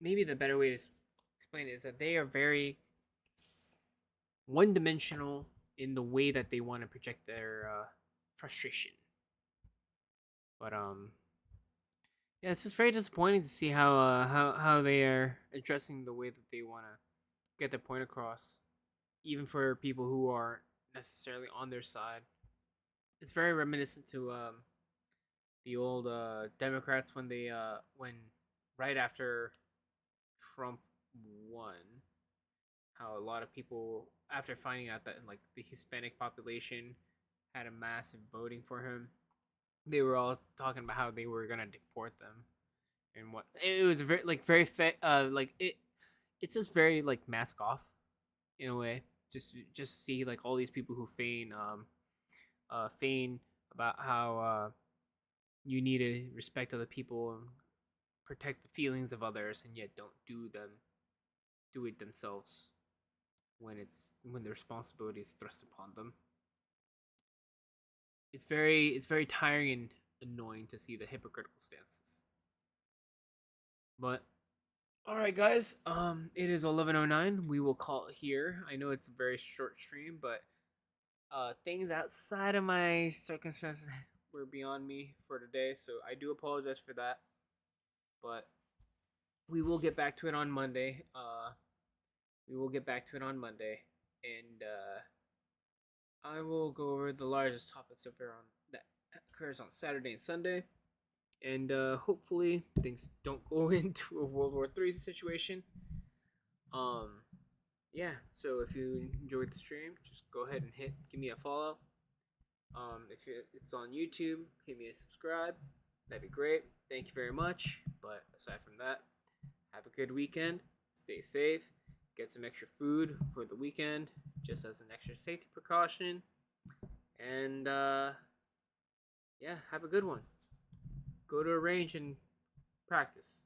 maybe the better way to explain it is that they are very one-dimensional in the way that they want to project their frustration. But yeah, it's just very disappointing to see how they are addressing the way that they want to get their point across, even for people who aren't necessarily on their side. It's very reminiscent to the old Democrats when right after Trump won, how a lot of people, after finding out that like the Hispanic population had a massive voting for him. They were all talking about how they were gonna deport them, and what it was very it's just very like mask off in a way. Just see like all these people who feign about how you need to respect other people and protect the feelings of others, and yet don't do it themselves when the responsibility is thrust upon them. It's very tiring and annoying to see the hypocritical stances. But all right, guys. It is 11:09. We will call it here. I know it's a very short stream, but things outside of my circumstances were beyond me for today, so I do apologize for that. But we will get back to it on Monday. And I will go over the largest topics that occurs on Saturday and Sunday. And hopefully things don't go into a World War III situation. Yeah. So if you enjoyed the stream, just go ahead and give me a follow. If it's on YouTube, hit me a subscribe. That'd be great. Thank you very much. But aside from that, have a good weekend. Stay safe. Get some extra food for the weekend, just as an extra safety precaution. And yeah, have a good one. Go to a range and practice.